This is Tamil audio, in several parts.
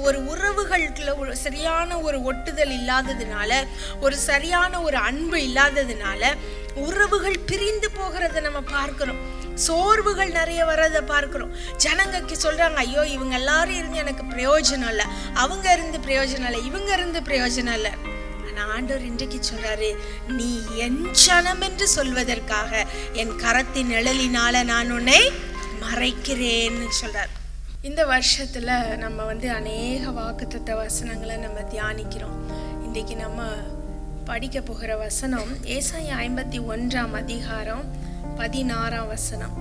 ஒரு உறவுகளுக்குள்ள ஒரு சரியான ஒரு ஒட்டுதல் இல்லாததுனால, ஒரு சரியான ஒரு அன்பு இல்லாததுனால உறவுகள் பிரிந்து போகிறத நம்ம பார்க்கிறோம். சோர்வுகள் நிறைய வர்றதை பார்க்கிறோம். ஜனங்களுக்கு சொல்றாங்க, ஐயோ இவங்க எல்லாரும் இருந்து எனக்கு பிரயோஜனம் இல்லை, அவங்க இருந்து பிரயோஜனம் இல்லை, இவங்க இருந்து பிரயோஜனம் இல்லை. ஆனா ஆண்டவர் இன்றைக்கு சொல்றாரு, நீ என் ஜனம் என்று சொல்வதற்காக என் கரத்தின் நிழலினால நான் உன்னை மறைக்கிறேன்னு சொல்றார். இந்த வருஷத்துல நம்ம அநேக வாக்குத்தத்த வசனங்களை நம்ம தியானிக்கிறோம். இன்றைக்கு நம்ம படிக்க போகிற வசனம் ஏசாயா 51 அதிகாரம் 16 வசனம்.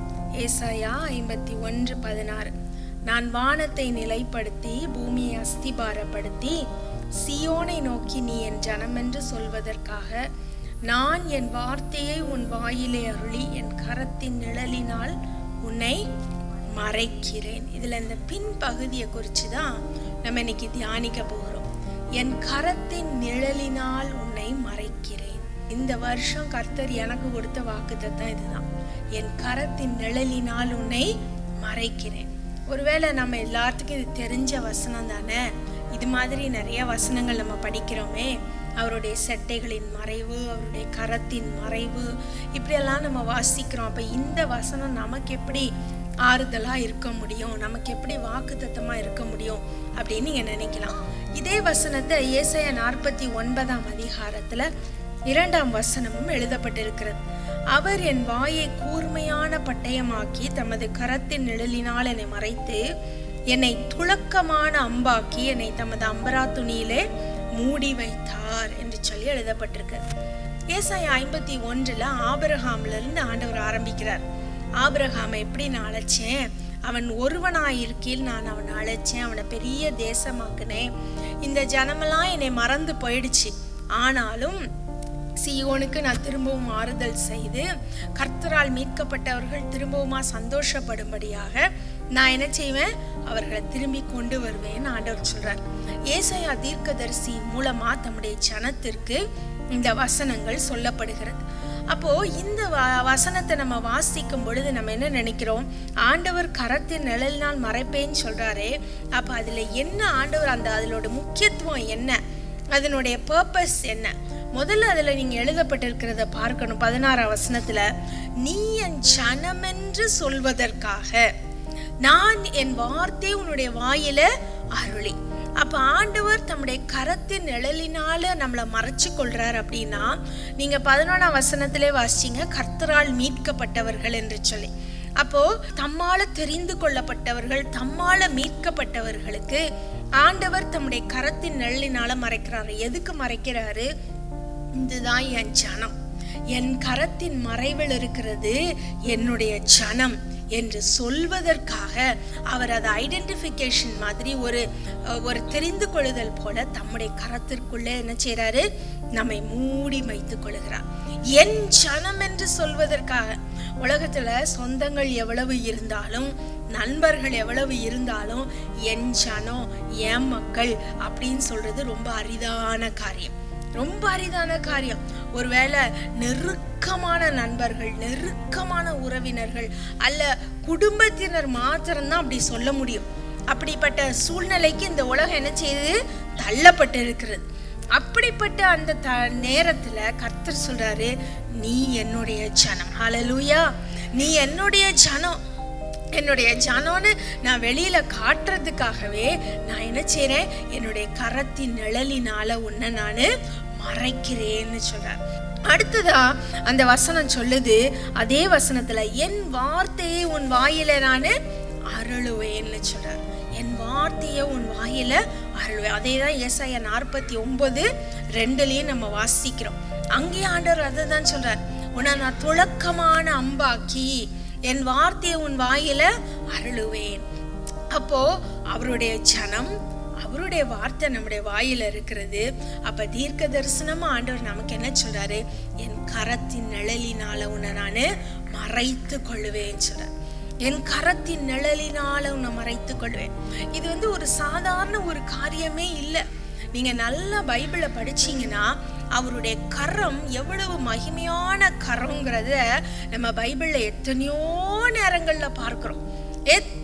ஏசாயா 51:16. நான் வானத்தை நிலைப்படுத்தி பூமியை அஸ்திபாரப்படுத்தி சியோனை நோக்கி நீ என் ஜனம் என்று சொல்வதற்காக நான் என் வார்த்தையை உன் வாயிலே அருளி என் கரத்தின் நிழலினால் உன்னை மறைக்கிறேன். இதுல இந்த பின் பகுதியை குறித்து தான் நம்ம இன்னைக்கு தியானிக்க போகிறோம். என் கரத்தின் நிழலினால் உன்னை மறைக்கிறேன். இந்த வருஷம் கர்த்தர் எனக்கு கொடுத்த வாக்குத்தத்தம் இதுதான், என் கரத்தின் நிழலினால் உன்னை மறைக்கிறேன். ஒருவேளை நம்ம எல்லாத்துக்கும் இது தெரிஞ்ச வசனம் தானே. இது மாதிரி நிறைய வசனங்கள் நம்ம படிக்கிறோமே. அவருடைய செட்டைகளின் மறைவு, அவருடைய கரத்தின் மறைவு, இப்படியெல்லாம் நம்ம வாசிக்கிறோம். அப்ப இந்த வசனம் நமக்கு எப்படி ஆறுதலா இருக்க முடியும், நமக்கு எப்படி வாக்குத்தத்தமா இருக்க முடியும் அப்படின்னு நீங்க நினைக்கலாம். இதே வசனத்தை ஏசாயா 49 அதிகாரத்துல 2 வசனமும் எழுதப்பட்டிருக்கிறது. அவர் என் வாயை கூர்மையான பட்டயமாக்கி தமது கரத்தின் நிழலினால் என்னை மறைத்து என்னை துளக்கமான அம்பாக்கி என்னை தமது அம்பரா துணியிலே மூடி வைத்தார் என்று சொல்லி எழுதப்பட்டிருக்கிறது. ஏசாயா 51 ஆபிரகாம்ல இருந்து ஆண்டவர் ஆரம்பிக்கிறார். ஆபிரகாமை எப்படி நான் அழைச்சேன், அவன் ஒருவனாயிருக்கையில் நான் அவனை அழைச்சேன், அவனை பெரிய தேசமாக்குனேன். இந்த ஜனமெல்லாம் என்னை மறந்து போயிடுச்சு, ஆனாலும் சீயோனுக்கு நான் திரும்பவும் ஆறுதல் செய்து கர்த்தரால் மீட்கப்பட்டவர்கள் திரும்பவுமா சந்தோஷப்படும்படியாக நான் என்ன செய்வேன், அவர்களை திரும்பி கொண்டு வருவேன் ஆண்டவர் சொல்றார். ஏசாயா தீர்க்கதரிசி மூலமா தம்முடைய ஜனத்திற்கு இந்த வசனங்கள் சொல்லப்படுகிறது. அப்போ இந்த வசனத்தை நம்ம வாசிக்கும் பொழுது நம்ம என்ன நினைக்கிறோம், ஆண்டவர் கரத்தின் நிழலினால் மறைப்பேன்னு சொல்றாரே, அப்ப அதுல என்ன ஆண்டவர் அதனோட முக்கியத்துவம் என்ன, அதனுடைய பர்பஸ் என்ன? முதல்ல அதுல நீங்க எழுதப்பட்டிருக்கிறத பார்க்கணும். 16 வசனத்துல, நீ என் ஜனம் என்று சொல்வதற்காக நான் என் வார்த்தை உன்னுடைய வாயில அருளி. அப்ப ஆண்டவர் தம்முடைய கரத்தின் நிழலினால நம்மளை மறைச்சு கொள்றார் அப்படின்னா, நீங்க 11 வசனத்திலே வாசிச்சீங்க, கர்த்தரால் மீட்கப்பட்டவர்கள் என்று சொல்லி. அப்போ தம்மால தெரிந்து கொள்ளப்பட்டவர்கள், தம்மால மீட்கப்பட்டவர்களுக்கு ஆண்டவர் தம்முடைய கரத்தின் நிழலினால மறைக்கிறாரு. எதுக்கு மறைக்கிறாரு? இதுதான் என் ஜனம், என் கரத்தின் மறைவில் இருக்கிறது என்னுடைய ஜனம் என்று சொல்வதற்காக அவர் அதை ஐடென்டிஃபிகேஷன் மாதிரி ஒரு தெரிந்து கொள்ளுதல் போல தம்முடைய கரத்திற்குள்ளே என்ன செய்யறாரு, நம்மை மூடி வைத்துக் கொள்கிறார். என் ஜனம் என்று சொல்வதற்காக. உலகத்துல சொந்தங்கள் எவ்வளவு இருந்தாலும், நண்பர்கள் எவ்வளவு இருந்தாலும், என் ஜனம், என் மக்கள் அப்படின்னு சொல்றது ரொம்ப அரிதான காரியம், ரொம்ப அரிதான காரியம். ஒருவேளை நெருக்கமான நண்பர்கள், நெருக்கமான உறவினர்கள் அல்ல குடும்பத்தினர் மாத்திரம்தான் அப்படி சொல்ல முடியும். அப்படிப்பட்ட சூழ்நிலைக்கு இந்த உலகம் என்ன செய்து தள்ளப்பட்டு இருக்கிறது. அப்படிப்பட்ட அந்த நேரத்துல கர்த்தர் சொல்றாரு, நீ என்னுடைய ஜனம். ஹல்லேலூயா. நீ என்னுடைய ஜனம். என்னுடைய ஜனம்னு நான் வெளியில காட்டுறதுக்காகவே நான் என்ன செய்றேன், என்னுடைய கரத்தின் நிழலினால உன்னை நானு மறைக்கிறேன்னு சொல்றார். அடுத்ததா அந்த வசனம் சொல்லுது, அதே வசனத்துல, என் வார்த்தையை உன் வாயில நானு அருளுவேன்னு சொல்றார். என் வார்த்தையை உன் வாயில அருள்வேன். அதேதான் ஏசாயா 49:2 நம்ம வாசிக்கிறோம். அங்கே ஆண்டவர் அதை தான் சொல்றார், உன்னை நான் துளக்கமான அம்பாக்கி என் வார்த்தையை உன் வாயில அருளுவேன். அப்போ அவருடைய ஜனம், அவருடைய வார்த்தை நம்முடைய வாயில இருக்கிறது. அப்ப தீர்க்க தரிசனமா ஆண்டவர் நமக்கு என்ன சொல்றாரு, என் கரத்தின் நிழலினால உன்னை நானு மறைத்து கொள்ளுவேன் சொல்றார். என் கரத்தின் நிழலினால உன்னை மறைத்து கொள்வேன். இது ஒரு சாதாரண ஒரு காரியமே இல்லை. நீங்க நல்லா பைபிளை படிச்சீங்கன்னா அவருடைய கரம் எவ்வளவு மகிமையான கரம்ங்கிறத நம்ம பைபிள்ல எத்தனையோ நேரங்கள்ல பார்க்கிறோம்.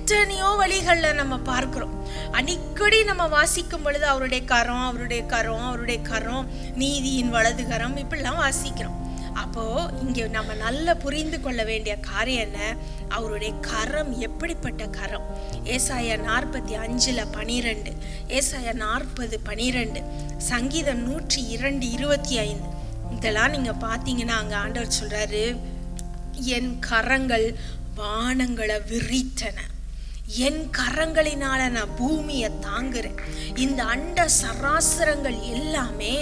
எத்தனையோ வழிகள்ல நம்ம பார்க்கிறோம். அடிக்கடி நம்ம வாசிக்கும் பொழுது அவருடைய கரம், அவருடைய கரம், அவருடைய கரம், நீதியின் வலது கரம், இப்படிலாம் வாசிக்கிறோம். அப்போ இங்க நம்ம நல்லா புரிந்து கொள்ள வேண்டிய காரியம் என்ன? அவருடைய கரம் எப்படிப்பட்ட கரம்? ஏசாயா 45:12, ஏசாயா 40:12, சங்கீதம் 102:25 இதெல்லாம் நீங்க பாத்தீங்கன்னா அங்க ஆண்டவர் சொல்றாரு, என் கரங்கள் வானங்களை விரித்தன, என் கரங்களினால நான் பூமியை தாங்குறேன். இந்த அண்ட சராசரங்கள் எல்லாமே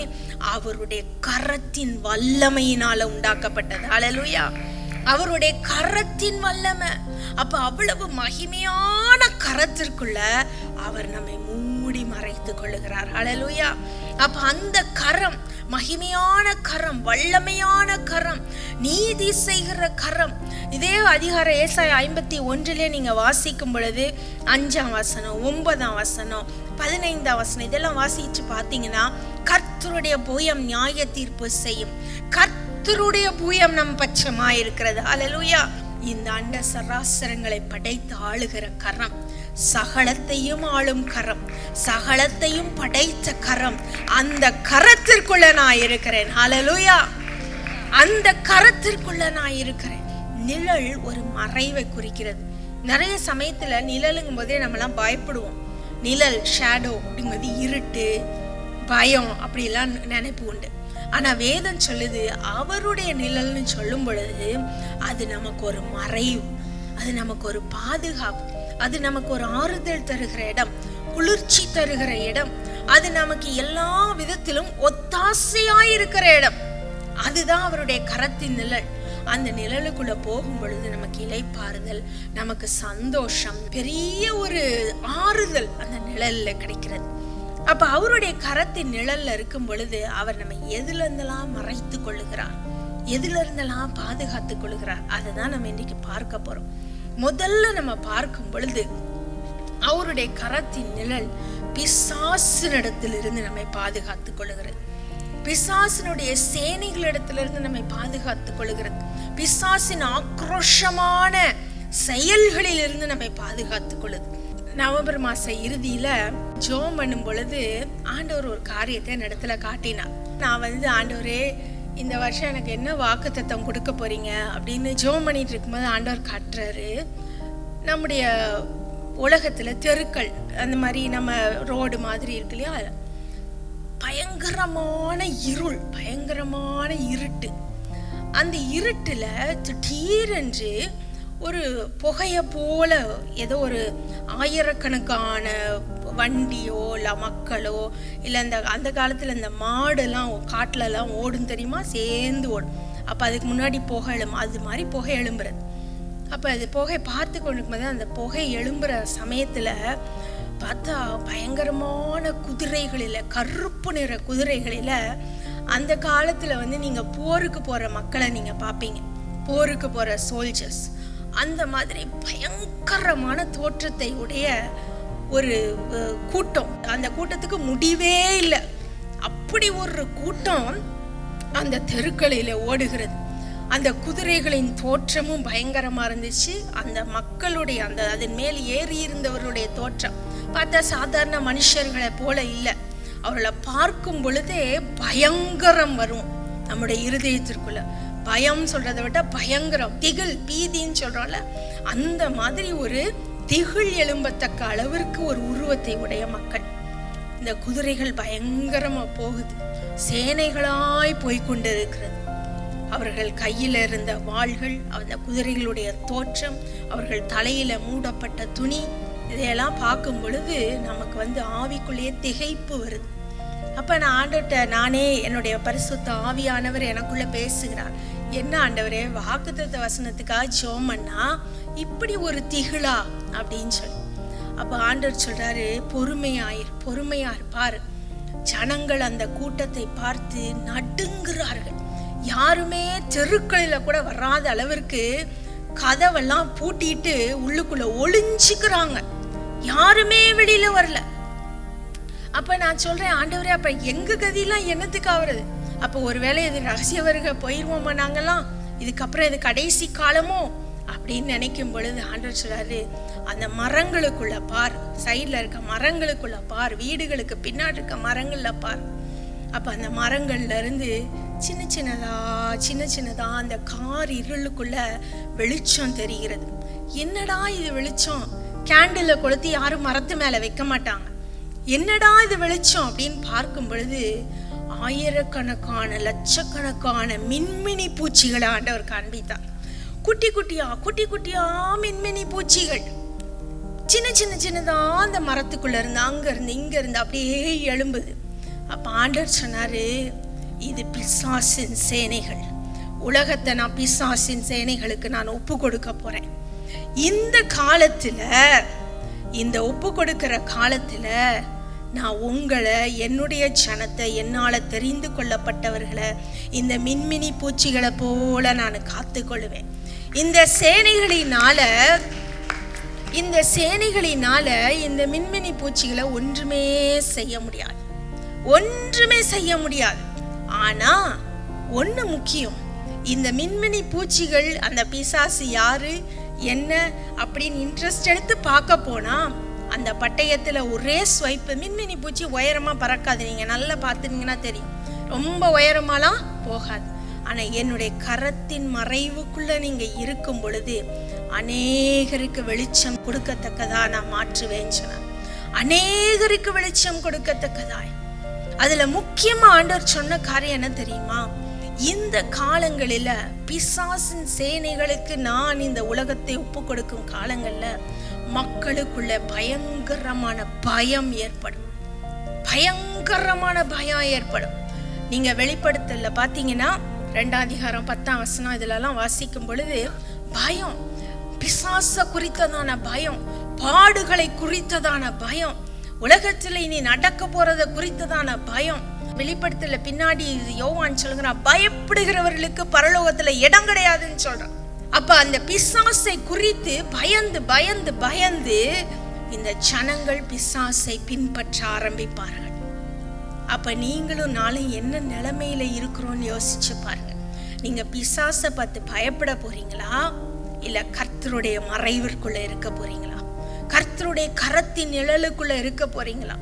அவருடைய கரத்தின் வல்லமையினால உண்டாக்கப்பட்டது. ஹல்லேலூயா! அவருடைய கரத்தின் வல்லமை. அப்ப அவ்வளவு மகிமையான கரத்திற்குள்ள அவர் நம்மை மூடி மறைத்து கொள்ளுகிறார். ஹல்லேலூயா! அப்ப அந்த கரம் மகிமையான கரம், வல்லமையான கரம், நீதி செய்கிற கரம். இதே அதிகார ஏசாயா 51 நீங்க வாசிக்கும் பொழுது 5ஆம் வசனம், 9ஆம் வசனம், 15ஆம் வசனம் இதெல்லாம் வாசிச்சு பார்த்தீங்கன்னா, கர்த்தருடைய புயம் நியாய தீர்ப்பு செய்யும், கர்த்தருடைய புயம் நம் பட்சமாய் இருக்கிறது. ஹல்லேலூயா! இந்த அண்ட சராசரங்களை படைத்து ஆளுகிற கரம், சகலத்தையும் ஆளும் கரம், சகலத்தையும் படைத்த கரம், அந்த கரத்திற்குள்ள நான் இருக்கிறேன். ஹல்லேலூயா! அந்த கரத்திற்குள்ள நான் இருக்கிறேன். நிழல் ஒரு மறைவை குறிக்கிறது. நிறைய சமயத்துல நிழலுங்கும் போதே நம்மலாம் பயப்படுவோம். நிழல், ஷேடோ அப்படிங்கிறது இருட்டு, பயம் அப்படிலாம் நினைப்பு உண்டு. ஆனா வேதம் சொல்லுது, அவருடைய நிழல்னு சொல்லும் பொழுது அது நமக்கு ஒரு மறைவு, அது நமக்கு ஒரு பாதுகாப்பு, அது நமக்கு ஒரு ஆறுதல் தருகிற இடம், குளிர்ச்சி தருகிற இடம், அது நமக்கு எல்லா விதத்திலும் ஒத்தாசையாயிருக்கிற இடம். அதுதான் அவருடைய கரத்தின் நிழல். அந்த நிழலுக்குள்ள போகும் பொழுது நமக்கு இளைப்பாறுதல், நமக்கு சந்தோஷம், பெரிய ஒரு ஆறுதல் அந்த நிழல்ல கிடைக்கிறது. அப்ப அவருடைய கரத்தின் நிழல்ல இருக்கும் பொழுது அவர் நம்ம எதுல இருந்தெல்லாம் மறைத்து கொள்ளுகிறார், எதுல இருந்தெல்லாம் பாதுகாத்துக் கொள்ளுகிறார், அதுதான் நம்ம இன்றைக்கு பார்க்க போறோம். முதல்ல நம்ம பார்க்கும் பொழுது அவருடைய கரத்தின் நிழல் பிசாசினிடத்திலிருந்து நம்மை பாதுகாத்துக் கொள்ளுகிறது. பிசாசினுடைய சேனைகளிடத்திலிருந்து நம்மை பாதுகாத்துக் கொள்ளுகிறது. பிசாசின் ஆக்ரோஷமான செயல்களில் இருந்து நம்மை பாதுகாத்துக் கொள்ளுது. நவம்பர் மாச இறுதியில ஜெபம் பண்ணும் பொழுது ஆண்டவர் ஒரு காரியத்தை என் இடத்துல காட்டினார். நான் ஆண்டவரே, இந்த வருஷம் எனக்கு என்ன வாக்குத்தத்தம் கொடுக்க போறீங்க அப்படின்னு ஜெபம் பண்ணிட்டு இருக்கும்போது ஆண்டவர் காட்டுறாரு, நம்முடைய உலகத்துல தெருக்கள் அந்த மாதிரி நம்ம ரோடு மாதிரி இருக்கு இல்லையா, பயங்கரமான இருள், பயங்கரமான இருட்டு. அந்த இருட்டுல திடீரென்று ஒரு புகைய போல ஏதோ ஒரு ஆயிரக்கணக்கான வண்டியோ இல்லை மக்களோ இல்லை அந்த காலத்தில் இந்த மாடெல்லாம் காட்டிலலாம் ஓடும் தெரியுமா, சேர்ந்து ஓடும். அப்போ அதுக்கு முன்னாடி புகை அது மாதிரி புகை எழும்புறது. அப்போ அது புகை பார்த்து கொண்டிருக்கும்போது அந்த புகை எழும்புற சமயத்தில் பார்த்தா பயங்கரமான குதிரைகளில், கருப்பு நிற குதிரைகளில், அந்த காலத்தில் நீங்கள் போருக்கு போகிற மக்களை நீங்கள் பார்ப்பீங்க, போருக்கு போகிற சோல்ஜர்ஸ், அந்த மாதிரி பயங்கரமான தோற்றத்தை உடைய ஒரு கூட்டம். அந்த கூட்டத்துக்கு முடிவே இல்லை. அப்படி ஒரு கூட்டம் அந்த தெருக்களில் ஓடுகிறது. அந்த குதிரைகளின் தோற்றமும் பயங்கரமா இருந்துச்சு. அந்த மக்களுடைய அதன் மேல் ஏறி இருந்தவருடைய தோற்றம் பார்த்தா சாதாரண மனுஷர்களை போல இல்லை. அவர்களை பார்க்கும் பொழுதே பயங்கரம் வரும் நம்முடைய இருதயத்திற்குள்ள. பயம் சொல்றதை விட பயங்கரம், திகில், பீதின்னு சொல்றோம்ல, அந்த மாதிரி ஒரு திகில் எழும்பத்தக்க அளவிற்கு ஒரு உருவத்தை உடைய மக்கள். இந்த குதிரைகள் பயங்கரமா போகுது, சேனைகளாய் போய்கொண்டிருக்கிறது. அவர்கள் கையில இருந்த வாள்கள், அந்த குதிரைகளுடைய தோற்றம், அவர்கள் தலையில மூடப்பட்ட துணி, இதையெல்லாம் பார்க்கும் பொழுது நமக்கு ஆவிக்குள்ளேயே திகைப்பு வருது. அப்ப நான் ஆண்டவர்கிட்ட, நானே என்னுடைய பரிசுத்த ஆவியானவர் எனக்குள்ள பேசுகிறார், என்ன ஆண்டவரே, வாக்குத்தத்த வசனத்துக்காக ஜெபம் பண்ணா இப்படி ஒரு திகிலா அப்படின்னு சொல்லி. அப்ப ஆண்டவர் சொல்றாரு, பொறுமையார் பாரு. ஜனங்கள் அந்த கூட்டத்தை பார்த்து நடுங்குறார்கள். யாருமே தெருக்களில கூட வராத அளவிற்கு கதவெல்லாம் பூட்டிட்டு உள்ளுக்குள்ள ஒளிஞ்சுக்கிறாங்க, யாருமே வெளியில வரல. அப்ப நான் சொல்றேன், ஆண்டவரே, அப்ப எங்க கதியெல்லாம் என்னத்துக்கு ஆகுறது? அப்போ ஒருவேளை இது ரகசிய வருகை போயிருவோமா நாங்கெல்லாம், இதுக்கப்புறம் இது கடைசி காலமோ அப்படின்னு நினைக்கும் பொழுது ஆண்டவர் சொல்றாரு, அந்த மரங்களுக்குள்ள பார், சைட்ல இருக்க மரங்களுக்குள்ள பார், வீடுகளுக்கு பின்னாடி இருக்க மரங்கள்ல பார். அப்ப அந்த மரங்கள்ல இருந்து சின்ன சின்னதா அந்த கார் இருளுக்குள்ள வெளிச்சம் தெரிகிறது. என்னடா இது வெளிச்சம், கேண்டில கொளுத்தி யாரும் மரத்து மேல வைக்க மாட்டாங்க, என்னடா இது வெளிச்சம் அப்படின்னு பார்க்கும் பொழுது ஆயிரக்கணக்கான லட்சக்கணக்கான மின்மினி பூச்சிகளை ஆண்டவர் காண்பித்தார். குட்டி குட்டியா மின்மினி பூச்சிகள் சின்னதா அந்த மரத்துக்குள்ள இருந்து அங்க இருந்து இங்க இருந்து அப்படியே எழும்புது. அப்ப ஆண்டவர் சொன்னாரு, இது பிசாசின் சேனைகள், உலகத்தை நான் பிசாசின் சேனைகளுக்கு நான் ஒப்பு கொடுக்க போறேன். இந்த காலத்துல, இந்த ஒப்பு கொடுக்கிற காலத்துல நான் உங்களை, என்னுடைய ஜனத்தை, என்னால தெரிந்து கொள்ளப்பட்டவர்களை இந்த மின்மினி பூச்சிகளை போல நான் காத்து கொள்வேன். இந்த சேனைகளினால இந்த மின்மினி பூச்சிகளை ஒன்றுமே செய்ய முடியாது. ஆனா ஒண்ணு முக்கியம், இந்த மின்மினி பூச்சிகள், அந்த பிசாசு யாரு என்ன அப்படின்னு இன்ட்ரெஸ்ட் எடுத்து பார்க்க போனா அந்த பட்டயத்துல ஒரே ஸ்வைப்பு. மின்மினி பூச்சி உயரமா பறக்காது, நீங்க நல்லா பார்த்துனீங்கன்னா தெரியும், ரொம்ப உயரமாலாம் போகாது. ஆனா என்னுடைய கரத்தின் மறைவுக்குள்ள நீங்க இருக்கும் பொழுது அநேகருக்கு வெளிச்சம் கொடுக்கத்தக்கதா நான் மாற்றுவேன் சொன்னார். அநேகருக்கு வெளிச்சம் கொடுக்கத்தக்கதாய். அதுல முக்கியமா ஆண்டவர் சொன்ன காரியம் என்ன தெரியுமா, இந்த காலங்களில பிசாசின் சேனைகளுக்கு நான் இந்த உலகத்தை ஒப்பு கொடுக்கும் காலங்கள்ல மக்களுக்குள்ள பயங்கரமான பயம் ஏற்படும். நீங்க வெளிப்படுத்தல பாத்தீங்கன்னா 2ஆம் அதிகாரம் 10ஆம் வசனம் இதுலலாம் வாசிக்கும் பொழுது பயம், பிசாச குறித்ததான பயம், பாடுகளை குறித்ததான பயம், உலகத்துல இனி நடக்க போறத குறித்ததான பயம். வெளிப்படுத்தல பின்னாடி யோவான் சொல்கிறான், பயப்படுகிறவர்களுக்கு பரலோகத்துல இடம் கிடையாதுன்னு சொல்றான். அப்ப அந்த பிசாசை குறித்து பயந்து இந்த ஜனங்கள் பிசாசை பின்பற்ற ஆரம்பிப்பார்கள். அப்ப நீங்களும் நாளும் என்ன நிலைமையில இருக்கிறோம்னு யோசிச்சு பாருங்க. நீங்க பிசாசை பார்த்து பயப்பட போறீங்களா, இல்ல கர்த்தருடைய மறைவிற்குள்ள இருக்க போறீங்களா, கர்த்தருடைய கரத்தின் நிழலுக்குள்ள இருக்க போறீங்களா?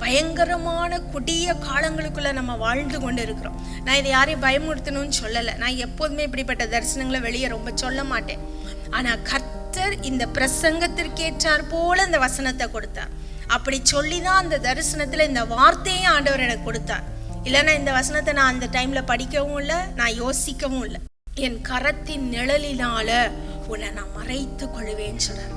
பயங்கரமான கொடிய காலங்களுக்குள்ள நம்ம வாழ்ந்து கொண்டு இருக்கிறோம். நான் இதை யாரையும் பயமுறுத்தணும்னு சொல்லலை. நான் எப்போதுமே இப்படிப்பட்ட தரிசனங்களை வெளியே ரொம்ப சொல்ல மாட்டேன். ஆனா கர்த்தர் இந்த பிரசங்கத்திற்கேற்றார் போல இந்த வசனத்தை கொடுத்தார். அப்படி சொல்லிதான் அந்த தரிசனத்துல இந்த வார்த்தையும் ஆண்டவர் எனக்கு கொடுத்தார். இல்லைன்னா இந்த வசனத்தை நான் அந்த டைம்ல படிக்கவும் இல்லை, நான் யோசிக்கவும் இல்லை. என் கரத்தின் நிழலினால உன்னை நான் மறைத்து கொள்வேன்னு சொல்றார்.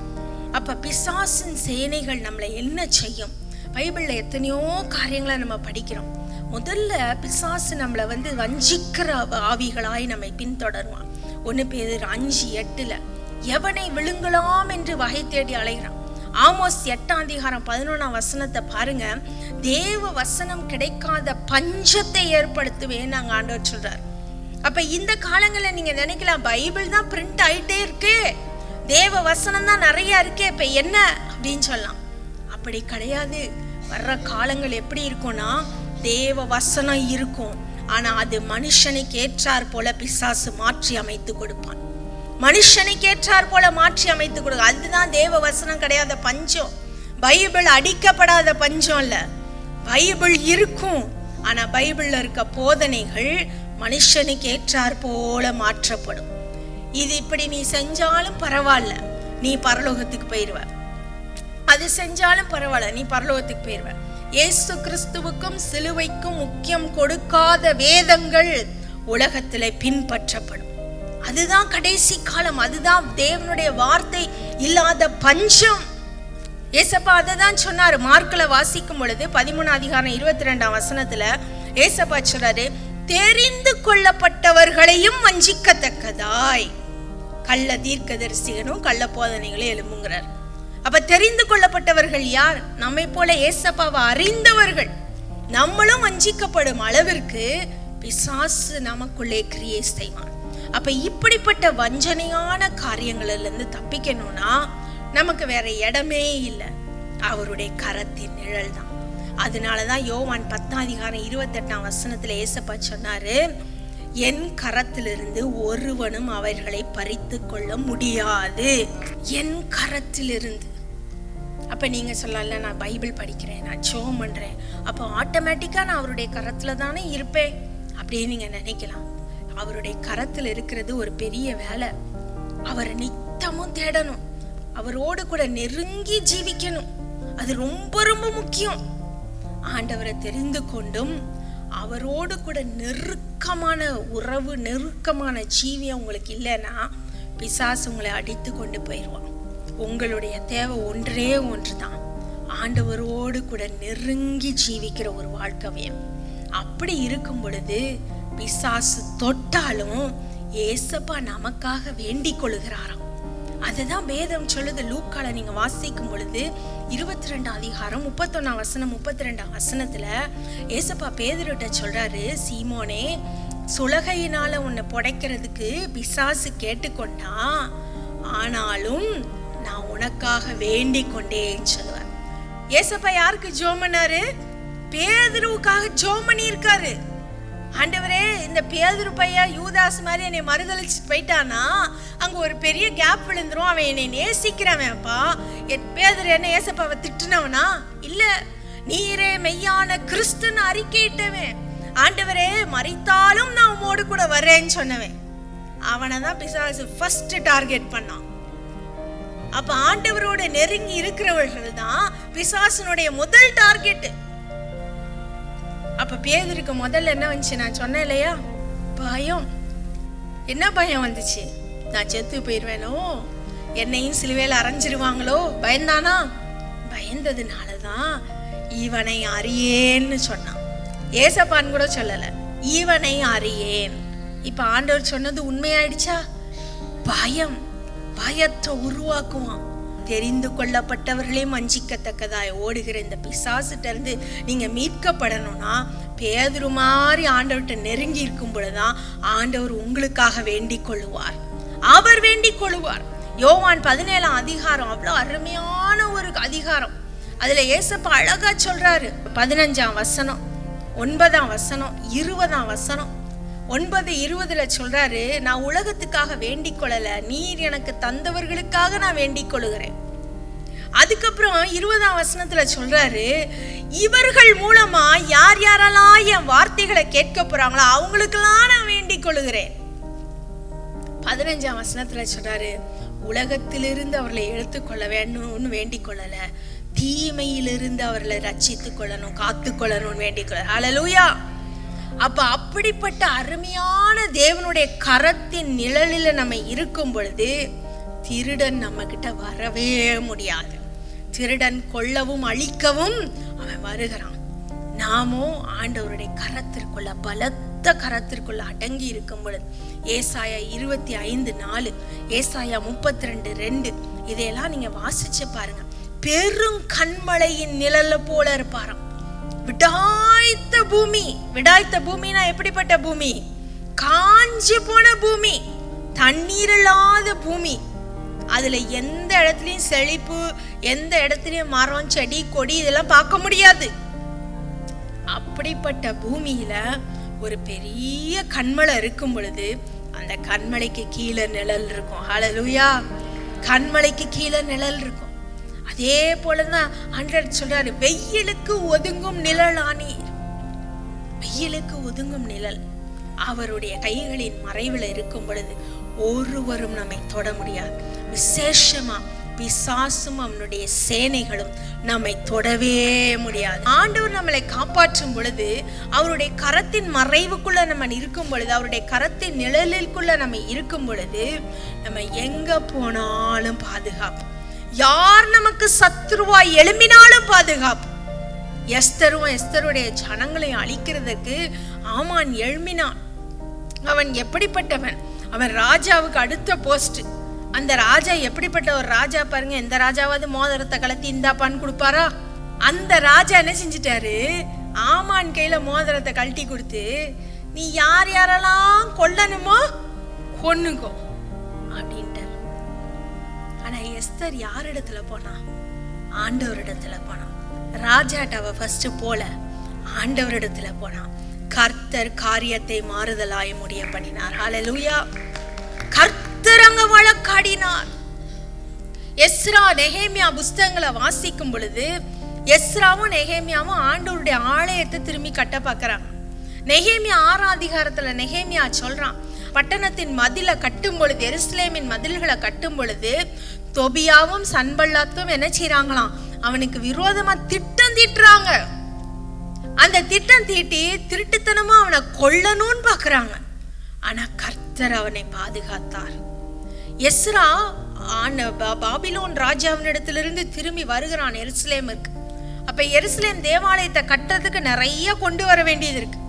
அப்ப பிசாசின் சேனைகள் நம்மளை என்ன செய்யும்? பைபிள்ல எத்தனையோ காரியங்களை நம்ம படிக்கிறோம். முதல்ல பிசாசு நம்மளை வஞ்சிக்கிற ஆவிகளாய் நம்மை பின்தொடருவான். 1 பேதுரு 5:8 எவனை விழுங்கலாம் என்று வகை தேடி அலைகிறான். ஆமோஸ் 8ஆம் அதிகாரம் 11ஆம் வசனத்தை பாருங்க, தேவ வசனம் கிடைக்காத பஞ்சத்தை ஏற்படுத்துவேன் நாங்க ஆண்டவர் சொல்றார். அப்ப இந்த காலங்கள்ல நீங்க நினைக்கலாம், பைபிள் தான் பிரிண்ட் ஆயிட்டே இருக்கு, தேவ வசனம் தான் நிறைய இருக்கே, இப்ப என்ன அப்படின்னு சொல்லலாம். அப்படி கிடையாது. வர்ற காலங்கள் எப்படி இருக்கும்னா, தேவ வசனம் இருக்கும், ஆனா அது மனுஷனுக்கு ஏற்றார் போல பிசாசு மாற்றி அமைத்து கொடுப்பான். மனுஷனுக்கு ஏற்றார் போல மாற்றி அமைத்து கொடுக்க, அதுதான் தேவ வசனம் கிடையாத பஞ்சம். பைபிள் அடிக்கப்படாத பஞ்சம் இல்ல, பைபிள் இருக்கும், ஆனா பைபிள்ல இருக்க போதனைகள் மனுஷனுக்கு ஏற்றார் போல மாற்றப்படும். இது இப்படி நீ செஞ்சாலும் பரவாயில்ல, நீ பரலோகத்துக்கு போயிருவ. அது செஞ்சாலும் பரவாயில்ல, நீ பரலோகத்துக்கு போயிருவ. இயேசு கிறிஸ்துவுக்கும் சிலுவைக்கும் முக்கியம் கொடுக்காத வேதங்கள் உலகத்துல பின்பற்றப்படும். அதுதான் கடைசி காலம், அதுதான் தேவனுடைய வார்த்தை இல்லாத பஞ்சம். ஏசப்பா அததான் சொன்னாரு. மார்க்ல வாசிக்கும் பொழுது 13ஆம் அதிகாரம் 22ஆம் வசனத்துல ஏசப்பா சொல்றாரு, தெரிந்து கொள்ளப்பட்டவர்களையும் வஞ்சிக்கத்தக்கதாய் கள்ள தீர்க்கதரிசிகளும் கள்ள போதனைகளும் எழும்புங்கிறார். அப்ப தெரிந்து கொள்ளப்பட்டவர்கள் யார்? நம்மை போல ஏசப்பாவை அறிந்தவர்கள். நம்மளும் வஞ்சிக்கப்படும் அளவிற்கு பிசாசு நமக்குள்ளே கிரியை செய்வான். அப்ப இப்படிப்பட்ட வஞ்சனையான காரியங்கள்ல இருந்து தப்பிக்கணும்னா நமக்கு வேற இடமே இல்லை, அவருடைய கரத்தின் நிழல் தான். அதனாலதான் யோவான் 10ஆம் அதிகாரம் 28ஆம் வசனத்துல ஏசப்பா சொன்னாரு, என் கரத்திலிருந்து ஒருவனும் அவர்களை பறித்து கொள்ள முடியாது. என் கரத்திலிருந்து. அப்ப நீங்க சொல்லல, நான் பைபிள் படிக்கிறேன், நான் ஜெபம் பண்றேன், அப்போ ஆட்டோமேட்டிக்கா நான் அவருடைய கரத்துல தானே இருப்பேன் அப்படின்னு நீங்க நினைக்கலாம். அவருடைய கரத்துல இருக்கிறது ஒரு பெரிய வேலை. அவரை நித்தமும் தேடணும், அவரோடு கூட நெருங்கி ஜீவிக்கணும். அது ரொம்ப ரொம்ப முக்கியம். ஆண்டவரை தெரிந்து கொண்டும் அவரோடு கூட நெருக்கமான உறவு, நெருக்கமான ஜீவியம் உங்களுக்கு இல்லைன்னா பிசாசு உங்களை அடித்து கொண்டு போயிடுவான். உங்களுடைய தேவை ஒன்றே ஒன்று தான், ஆண்டவரோடு கூட நெருங்கி ஜீவிக்கிற ஒரு வாழ்க்கையம். அப்படி இருக்கும் பொழுது பிசாசு தொட்டாலும் ஏசப்பா நமக்காக வேண்டிக் கொள்ளுகிறாராம். அதுதான் வேதம் சொல்லுது. லூக்கால நீங்க வாசிக்கும் பொழுது 22 அதிகாரம் 31 வசனம் 32 வசனத்துல ஏசப்பா பேதுருட்ட சொல்றாரு, சீமோனே, சுலகையினால உன்னை புடைக்கிறதுக்கு பிசாசு கேட்டுக்கொண்டா, ஆனாலும் நான் உனக்காக வேண்டிக் கொண்டேன்னு சொல்லுவார். ஏசப்பா யாருக்கு ஜெபம் பண்ணாரு? பேதுருவுக்காக ஜெபம் பண்ணி இருக்காரு. ஆண்டவரே, இந்த பேதுரு பையன் யூதாஸ் மாதிரி என்னை மறுதளிச்சு போயிட்டானா அங்க ஒரு பெரிய கேப் விழுந்துரும், அவன் என்னை நேசிக்கிறவன்ப்பா. பேதுரு என்ன ஏசப்பாவை திட்டுனவனா? இல்ல, நீரே மெய்யான கிறிஸ்துன்னு அறிக்கையிட்டவன். ஆண்டவரே, மரித்தாலும் நான் உம்மோடு கூட வர்றேன்னு சொன்னவன். அவனை தான் பிசாசு ஃபர்ஸ்ட் டார்கெட் பண்ணான். அப்ப ஆண்டவரோட நெருங்கி இருக்கிறவர்கள் தான் பிசாசனுடைய முதல் டார்கெட். அப்ப பேதுருக்கு முதல்ல என்ன வந்துச்சு? நான் சொன்னேன் இல்லையா, பயம். என்ன பயம் வந்துச்சு? நான் செத்து போயிடுவேனோ, என்னையும் சிலுவையில அரைஞ்சிருவாங்களோ பயந்தானா? பயந்ததுனாலதான் இவனை அறியேன்னு சொன்னான். ஏசப்பான்னு கூட சொல்லல, இவனை அறியேன். இப்ப ஆண்டவர் சொன்னது உண்மையாயிடுச்சா? பயம், பயத்தை உருவாக்குவான். தெரிந்து கொள்ளப்பட்டவர்களே வஞ்சிக்கத்தக்கதாய் ஓடுகிற இந்த பிசாசிட்ட இருந்து நீங்க மீட்கப்படணும்னா பேதுரு மாதிரி ஆண்டவர்கிட்ட நெருங்கி இருக்கும் பொழுதுதான் ஆண்டவர் உங்களுக்காக வேண்டிக் கொள்ளுவார். அவர் வேண்டிக் கொள்ளுவார். யோவான் 17 அதிகாரம் அவ்வளவு அருமையான ஒரு அதிகாரம். அதுல ஏசப்பா அழகா சொல்றாரு. 15 வசனம், 9 வசனம், 20 வசனம். 9:20 சொல்றாரு, நான் உலகத்துக்காக வேண்டிக் கொள்ளல, நீர் எனக்கு தந்தவர்களுக்காக நான் வேண்டிக் கொள்ளுகிறேன். அதுக்கப்புறம் 20 வசனத்துல சொல்றாரு, இவர்கள் மூலமா யார் யாரெல்லாம் என் வார்த்தைகளை கேட்க போறாங்களோ அவங்களுக்கெல்லாம் நான் வேண்டிக் கொள்ளுகிறேன். 15 வசனத்துல சொல்றாரு, உலகத்திலிருந்து அவர்களை எடுத்துக்கொள்ள வேணும்னு வேண்டிக் கொள்ளல, தீமையிலிருந்து அவர்களை ரட்சித்துக் கொள்ளணும், காத்து கொள்ளணும்னு வேண்டிக் கொள்ள. ஹல்லேலூயா. அப்ப அப்படிப்பட்ட அருமையான தேவனுடைய கரத்தின் நிழலில நம்ம இருக்கும் பொழுது திருடன் நம்ம கிட்ட வரவே முடியாது. திருடன் கொல்லவும் அழிக்கவும் அவன் வருகிறான். நாமோ ஆண்டவருடைய கரத்திற்குள்ள, பலத்த கரத்திற்குள்ள அடங்கி இருக்கும் பொழுது ஏசாயா 25:4, ஏசாயா 32:2 இதையெல்லாம் நீங்க வாசிச்சு பாருங்க. பெரும் கண்மலையின் நிழல்ல போல இருப்பாராம். விடாய்த்த பூமி. விடாய்த்த பூமினா எப்படிப்பட்ட பூமி? காஞ்சு போன பூமி, தண்ணீர் இல்லாத பூமி. அதுல எந்த இடத்துலயும் செழிப்பு, எந்த இடத்துலயும் மரம், செடி, கொடி இதெல்லாம் பார்க்க முடியாது. அப்படிப்பட்ட பூமியில ஒரு பெரிய கண்மலை இருக்கும் பொழுது அந்த கண்மலைக்கு கீழே நிழல் இருக்கும். ஹல்லேலூயா. கண்மலைக்கு கீழே நிழல் இருக்கும். அதே போலதான் ஆண்டவர் சொல்றாரு, வெயிலுக்கு ஒதுங்கும் நிழல் ஆனீர். வெயிலுக்கு ஒதுங்கும் நிழல். அவருடைய கைகளின் மறைவில் இருக்கும் பொழுது ஒருவரும் நம்மை தொட முடியாது. விசேஷமா பிசாசும் அவனுடைய சேனைகளும் நம்மை தொடவே முடியாது. ஆண்டவர் நம்மளை காப்பாற்றும் பொழுது, அவருடைய கரத்தின் மறைவுக்குள்ள நம்ம இருக்கும் பொழுது, அவருடைய கரத்தின் நிழலுக்குள்ள நம்ம இருக்கும் பொழுது நம்ம எங்க போனாலும் பாதுகாப்பு. யார் நமக்கு சத்துருவாய் எழும்பினாலும் பாதுகாப்பு. எஸ்தருடைய ஜனங்களையும் அழிக்கிறதுக்கு ஆமான் எழும்பினான். அவன் எப்படிப்பட்டவன்? அவன் ராஜாவுக்கு அடுத்த போஸ்ட். அந்த ராஜா எப்படிப்பட்ட ஒரு ராஜா பாருங்க. எந்த ராஜாவாவது மோதிரத்தை கலத்தி இந்தாப்பான்னு கொடுப்பாரா? அந்த ராஜா என்ன செஞ்சிட்டாரு? ஆமான் கையில மோதிரத்தை கழட்டி கொடுத்து, நீ யார் யாரெல்லாம் கொல்லணுமோ கொன்னுக்கோ அப்படின்ட்டார். ஆனா எஸ்தர் யார் இடத்துல போனா? ஆண்டவர் இடத்துல போனா. ராஜாட்ட அவ ஃபர்ஸ்ட் போல, ஆண்டவர் இடத்துல போனா. கர்த்தர் காரியத்தை மாறுதலாய் முடிய பண்ணினார். ஹல்லேலூயா. கர்த்தர் அங்க வழக்காடினார். எஸ்ரா நெகேமியா புஸ்தகங்களை வாசிக்கும் பொழுது எஸ்ராவும் நெகேமியாவும் ஆண்டவருடைய ஆலயத்தை திரும்பி கட்ட பார்க்கறாங்க. நெகேமியா 6ஆம் அதிகாரத்துல நெகேமியா சொல்றான், பட்டணத்தின் மதிலை கட்டும் பொழுது, எருசலேமின் மதில்களை கட்டும் பொழுது தொபியாவும் சன்பல்லாத்தும் என்ன செய்யறாங்களாம், அவனுக்கு விரோதமா திட்டம் தீட்டுறாங்க. அந்த திட்டம் தீட்டி திருட்டுத்தனமா அவனை கொல்லணும்னு பாக்குறாங்க. ஆனா கர்த்தர் அவனை பாதுகாத்தார். எஸ்ரா பாபிலோன் ராஜாவினிடத்திலிருந்து திரும்பி வருகிறான் எருசலேமுக்கு. அப்ப எருசலேம் தேவாலயத்தை கட்டுறதுக்கு நிறைய கொண்டு வர வேண்டியது இருக்கு.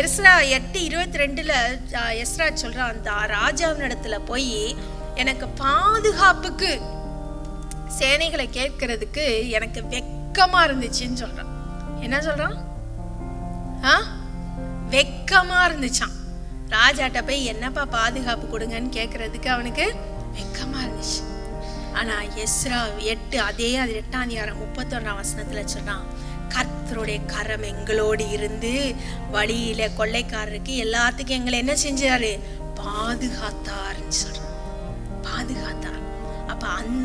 எஸ்ரா 8:22 எஸ்ரா சொல்றான், அந்த ராஜாவினிடத்துல போய் எனக்கு பாதுகாப்புக்கு சேனைகளை கேட்கறதுக்கு எனக்கு வெக்கமா இருந்துச்சுன்னு சொல்றான். என்ன சொல்றான்? வெக்கமா இருந்துச்சான். ராஜாட்ட போய் என்னப்பா பாதுகாப்பு கொடுங்கன்னு கேட்கறதுக்கு அவனுக்கு வெக்கமா இருந்துச்சு. ஆனா எஸ்ரா 8 அதே 8ஆம் அதிகாரம் 31ஆம் வசனத்துல சொன்னான், கர்த்தருடைய கரம் எங்களோடு இருந்து வழியில கொள்ளைக்காரருக்கு எல்லாத்துக்கும் எங்களை என்ன செஞ்சாரு, பாதுகாத்தாருன்னு சொல்றான். பாதுகாத்தார்.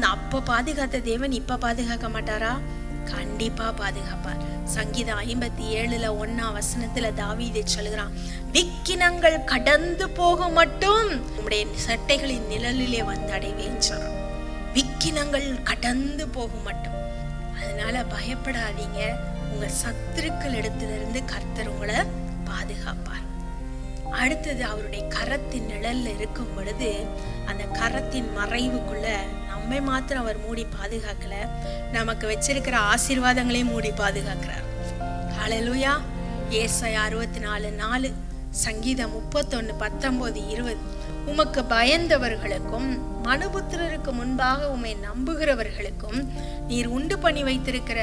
அப்ப பாதுகாத்த தேவன் இப்ப பாதுகாக்க மாட்டாரா? கண்டிப்பா பாதுகாப்பார். சங்கீதம் 57:1ஆம் வசனத்துல தாவீது சொல்கிறான், விக்கினங்கள் கடந்து போக மட்டும் உம்முடைய சட்டைகளின் நிழலிலே வந்து அடைவேன்னு சொல்றான். விக்கினங்கள் கடந்து போகும் மட்டும். அதனால பயப்படாதீங்க. உங்க சத்துருக்கள் இடத்திலிருந்து கர்த்தர் உங்களை பாதுகாப்பார். அடுத்தது, அவருடைய கரத்தின் நிழல்ல இருக்கும் பொழுது அந்த கரத்தின் மறைவுக்குள்ள நம்மை மாத்திரம் அவர் மூடி பாதுகாக்கல, நமக்கு வச்சிருக்கிற ஆசீர்வாதங்களையும் மூடி பாதுகாக்கிறார். ஹல்லேலூயா. ஏசாயா 64:4, சங்கீதம் 31:19-20, உமக்கு பயந்தவர்களுக்கும் மனுபுத்திரருக்கு முன்பாக உம்மை நம்புகிறவர்களுக்கும் நீர் உண்டு பண்ணி வைத்திருக்கிற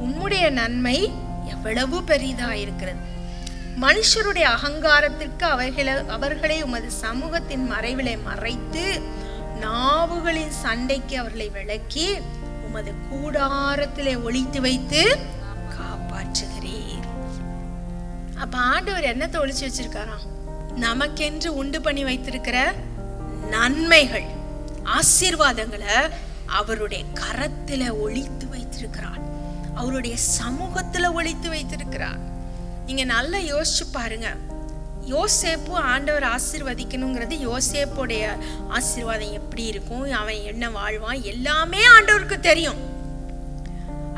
உம்முடைய நன்மை எவ்வளவு பெரிதா இருக்கிறது. மனுஷருடைய அகங்காரத்திற்கு அவர்களை உமது சமூகத்தின் மறைவிலை மறைத்து நாவுகளின் சண்டைக்கு அவர்களை விளக்கி உமது கூடாரத்திலே ஒளித்து வைத்து காப்பாற்றுகிறீர். அப்ப ஆண்டவர் என்னத்தை ஒளிச்சு வச்சிருக்காராம்? நமக்கென்று உண்டு பண்ணி வைத்திருக்கிற நன்மைகள், ஆசீர்வாதங்களை அவருடைய கரத்துல ஒளித்து வைத்திருக்கிறார். அவருடைய சமூகத்துல ஒளித்து வைத்திருக்கிறார். நீங்க நல்லா யோசிச்சு பாருங்க. யோசேப்பு ஆண்டவர் ஆசீர்வதிக்கணுங்கிறது, யோசேப்புடைய ஆசீர்வாதம் எப்படி இருக்கும், அவன் என்ன வாழ்வான், எல்லாமே ஆண்டவருக்கு தெரியும்.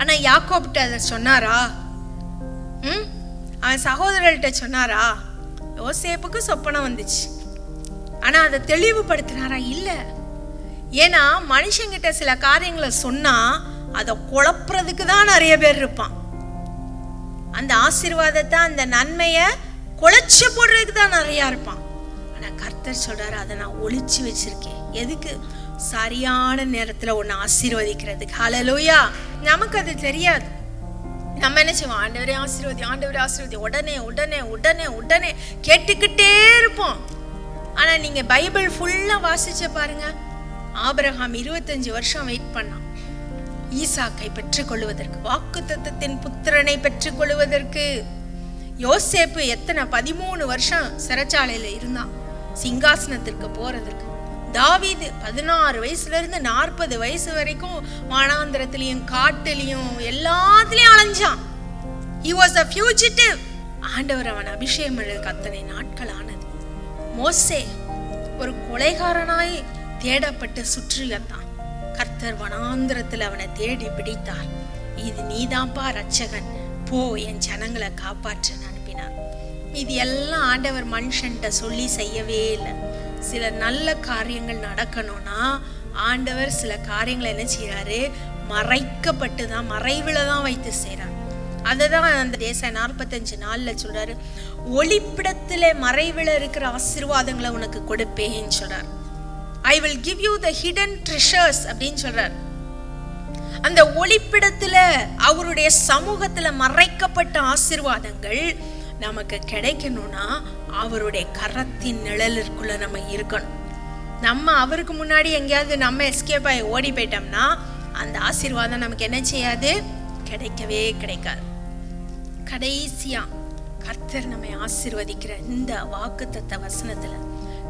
ஆனா யாக்கோபிட்ட அதை சொன்னாரா? அவன் சகோதரர்கிட்ட சொன்னாரா? யோசேப்புக்கு சொப்பனம் வந்துச்சு, ஆனா அதை தெளிவுபடுத்தினாரா? இல்ல. ஏன்னா மனுஷங்கிட்ட சில காரியங்களை சொன்னா அதை குழப்புறதுக்கு தான் நிறைய பேர் இருப்பான். அந்த ஆசீர்வாதத்தை, அந்த நன்மைய குழைச்சு போடுறதுக்கு தான் நிறைய இருப்பான். ஆனா கர்த்தர் சொல்றாரு, அதை நான் ஒளிச்சு வச்சிருக்கேன். எதுக்கு? சரியான நேரத்துல ஒன்னு ஆசீர்வதிக்கிறதுக்கு. ஹல்லேலூயா. நமக்கு அது தெரியாது. நம்ம என்ன செய்வோம்? ஆண்டவரே ஆசீர்வதி, ஆண்டவரே ஆசீர்வதி, உடனே உடனே உடனே உடனே கேட்டுக்கிட்டே இருப்போம். ஆனா நீங்க பைபிள் ஃபுல்லா வாசிச்ச பாருங்க. ஆபிரகாம் 25 வருஷம் வெயிட் பண்ணான் ஈசாக்கை பெற்றுக்கொள்வதற்கு, வாக்குத்தத்தத்தின் புத்திரனை பெற்றுக்கொள்வதற்கு. யோசேப்பு 13 வருஷம் சிறைச்சாலையில இருந்தான் சிங்காசனத்திற்கு போறதுக்கு. தாவீது 16 வயசுல இருந்து 40 வயசு வரைக்கும் வனாந்திரத்திலையும் காட்டிலையும் எல்லாத்திலையும் அலைஞ்சான். He was a fugitive. ஆண்டவர் அவன் அபிஷேகம் பண்ணதுக்கு அத்தனை நாட்கள் ஆனது. மோசே ஒரு கொலைகாரனாய் தேடப்பட்டு சுற்றியத்தான். கர்த்தர் வனாந்திரத்தில் அவனை தேடி பிடித்தார். இது நீதான்ப்பா ரட்சகன், போ என் ஜனங்களை காப்பாற்ற அனுப்பினார். இது எல்லாம் ஆண்டவர் மனுஷன்ட்ட சொல்லி செய்யவே இல்லை. சில நல்ல காரியங்கள் நடக்கணும்னா ஆண்டவர் சில காரியங்களை என்ன செய்யறாரு? மறைக்கப்பட்டு தான், மறைவுல தான் வைத்து செய்யறார். அததான் அந்த ஏசாயா 45:4 சொல்றாரு, ஒளிப்பிடத்திலே மறைவுல இருக்கிற ஆசீர்வாதங்களை உனக்கு கொடுப்பேன்னு சொல்றார். I will give you the hidden treasures அப்படின்னு சொல்றார். அந்த ஒளிப்பிடத்துல, அவருடைய சமூகத்துல மறைக்கப்பட்ட ஆசீர்வாதங்கள் நமக்கு கிடைக்கணும்னா அவருடைய கரத்தின் நிழலிற்குள்ள நம்ம இருக்கணும். நம்ம அவருக்கு முன்னாடி எங்கேயாவது நம்ம எஸ்கேப் ஆகி ஓடி போயிட்டோம்னா அந்த ஆசீர்வாதம் நமக்கு என்ன செய்யாது? கிடைக்கவே கிடைக்காது. கடைசியா கர்த்தர் நம்மை ஆசீர்வதிக்கிற இந்த வாக்குத்தத்த வசனத்துல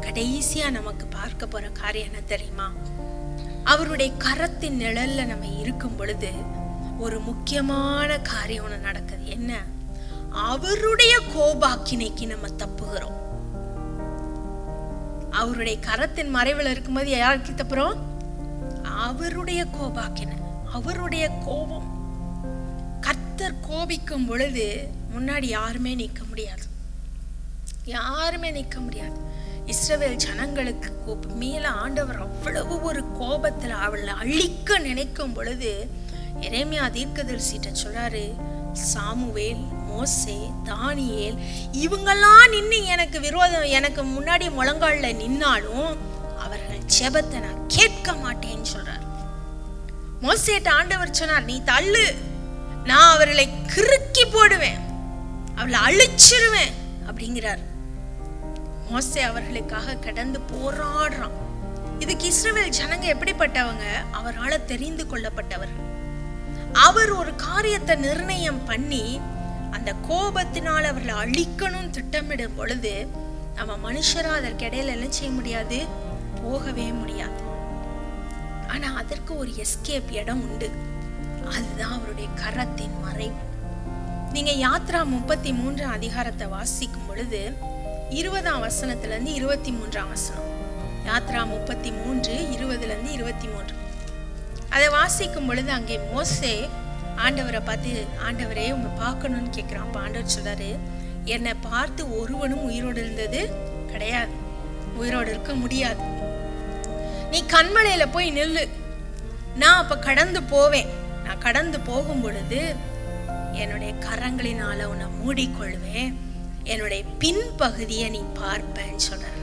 கடைசியா நமக்கு பார்க்க போற காரியம் என்ன தெரியுமா? அவருடைய கரத்தின் நிழல்ல நம்ம இருக்கும் பொழுது ஒரு முக்கியமான காரியம் ஒண்ணு நடக்குது. என்ன? அவருடைய கோபாக்கினைக்கு நம்ம தப்புகிறோம். அவருடைய கரத்தின் மறைவில் இருக்கும்போது யாருக்கு தப்புறோம்? அவருடைய கோபாக்கினை, அவருடைய கோபம். கர்த்தர் கோபிக்கும் பொழுது முன்னாடி யாருமே நிற்க முடியாது, யாருமே நிற்க முடியாது. இஸ்ரவேல் ஜனங்களுக்கு மேல ஆண்டவர் அவ்வளவு ஒரு கோபத்துல அவளை அழிக்க நினைக்கும் பொழுது எரேமியா தீர்க்கதரிசிட்ட சொல்றாரு, சாமுவேல், மோசே, தானியேல் இவங்கெல்லாம் நின்று எனக்கு விரோதம், எனக்கு முன்னாடி முழங்கால்ல நின்னாலும் அவர்கள் ஜெபத்தை நான் கேட்க மாட்டேன்னு சொல்றார். மோசேட்ட ஆண்டவர் சொன்னார், நீ தள்ளு, நான் அவர்களை கிறுக்கி போடுவேன், அவளை அழிச்சிருவேன் அப்படிங்கிறார். மோசே அவர்களுக்காக கடந்து போராடுறான். இதுக்கு இஸ்ரவேல் ஜனங்க எப்படிப்பட்டவங்க? அவரால் தெரிந்து கொள்ளப்பட்டவர்கள். அவர் ஒரு காரியத்தை நிர்ணயம் பண்ணி அந்த கோபத்தினால் அவர்களை அழிக்கணும் திட்டமிடும் பொழுது நம்ம மனுஷரா அதற்கு இடையில என்ன செய்ய முடியாது, போகவே முடியாது. ஆனா அதற்கு ஒரு எஸ்கேப் இடம் உண்டு, அதுதான் அவருடைய கரத்தின் மறைவு. நீங்க யாத்ரா 33 அதிகாரத்தை வாசிக்கும் பொழுது 20ஆம் வசனத்துல இருந்து 23ஆம் வசனம், யாத்ரா 33 20ல இருந்து 23 அதை வாசிக்கும் பொழுது அங்கே மோசே ஆண்டவரை பார்த்து, ஆண்டவரே உங்க பார்க்கணும்னு கேட்கிறான். அப்ப ஆண்டவர் சொல்றாரு, என்னை பார்த்து ஒருவனும் உயிரோடு இருந்தது கிடையாது, உயிரோடு இருக்க முடியாது. நீ கண்மலையில போய் நில்லு, நான் அப்ப கடந்து போவேன். நான் கடந்து போகும் பொழுது என்னுடைய கரங்களினால உன்னை மூடிக்கொள்வேன், என்னுடைய பின்பகுதியை நீ பார்ப்பேன்னு சொல்றார்.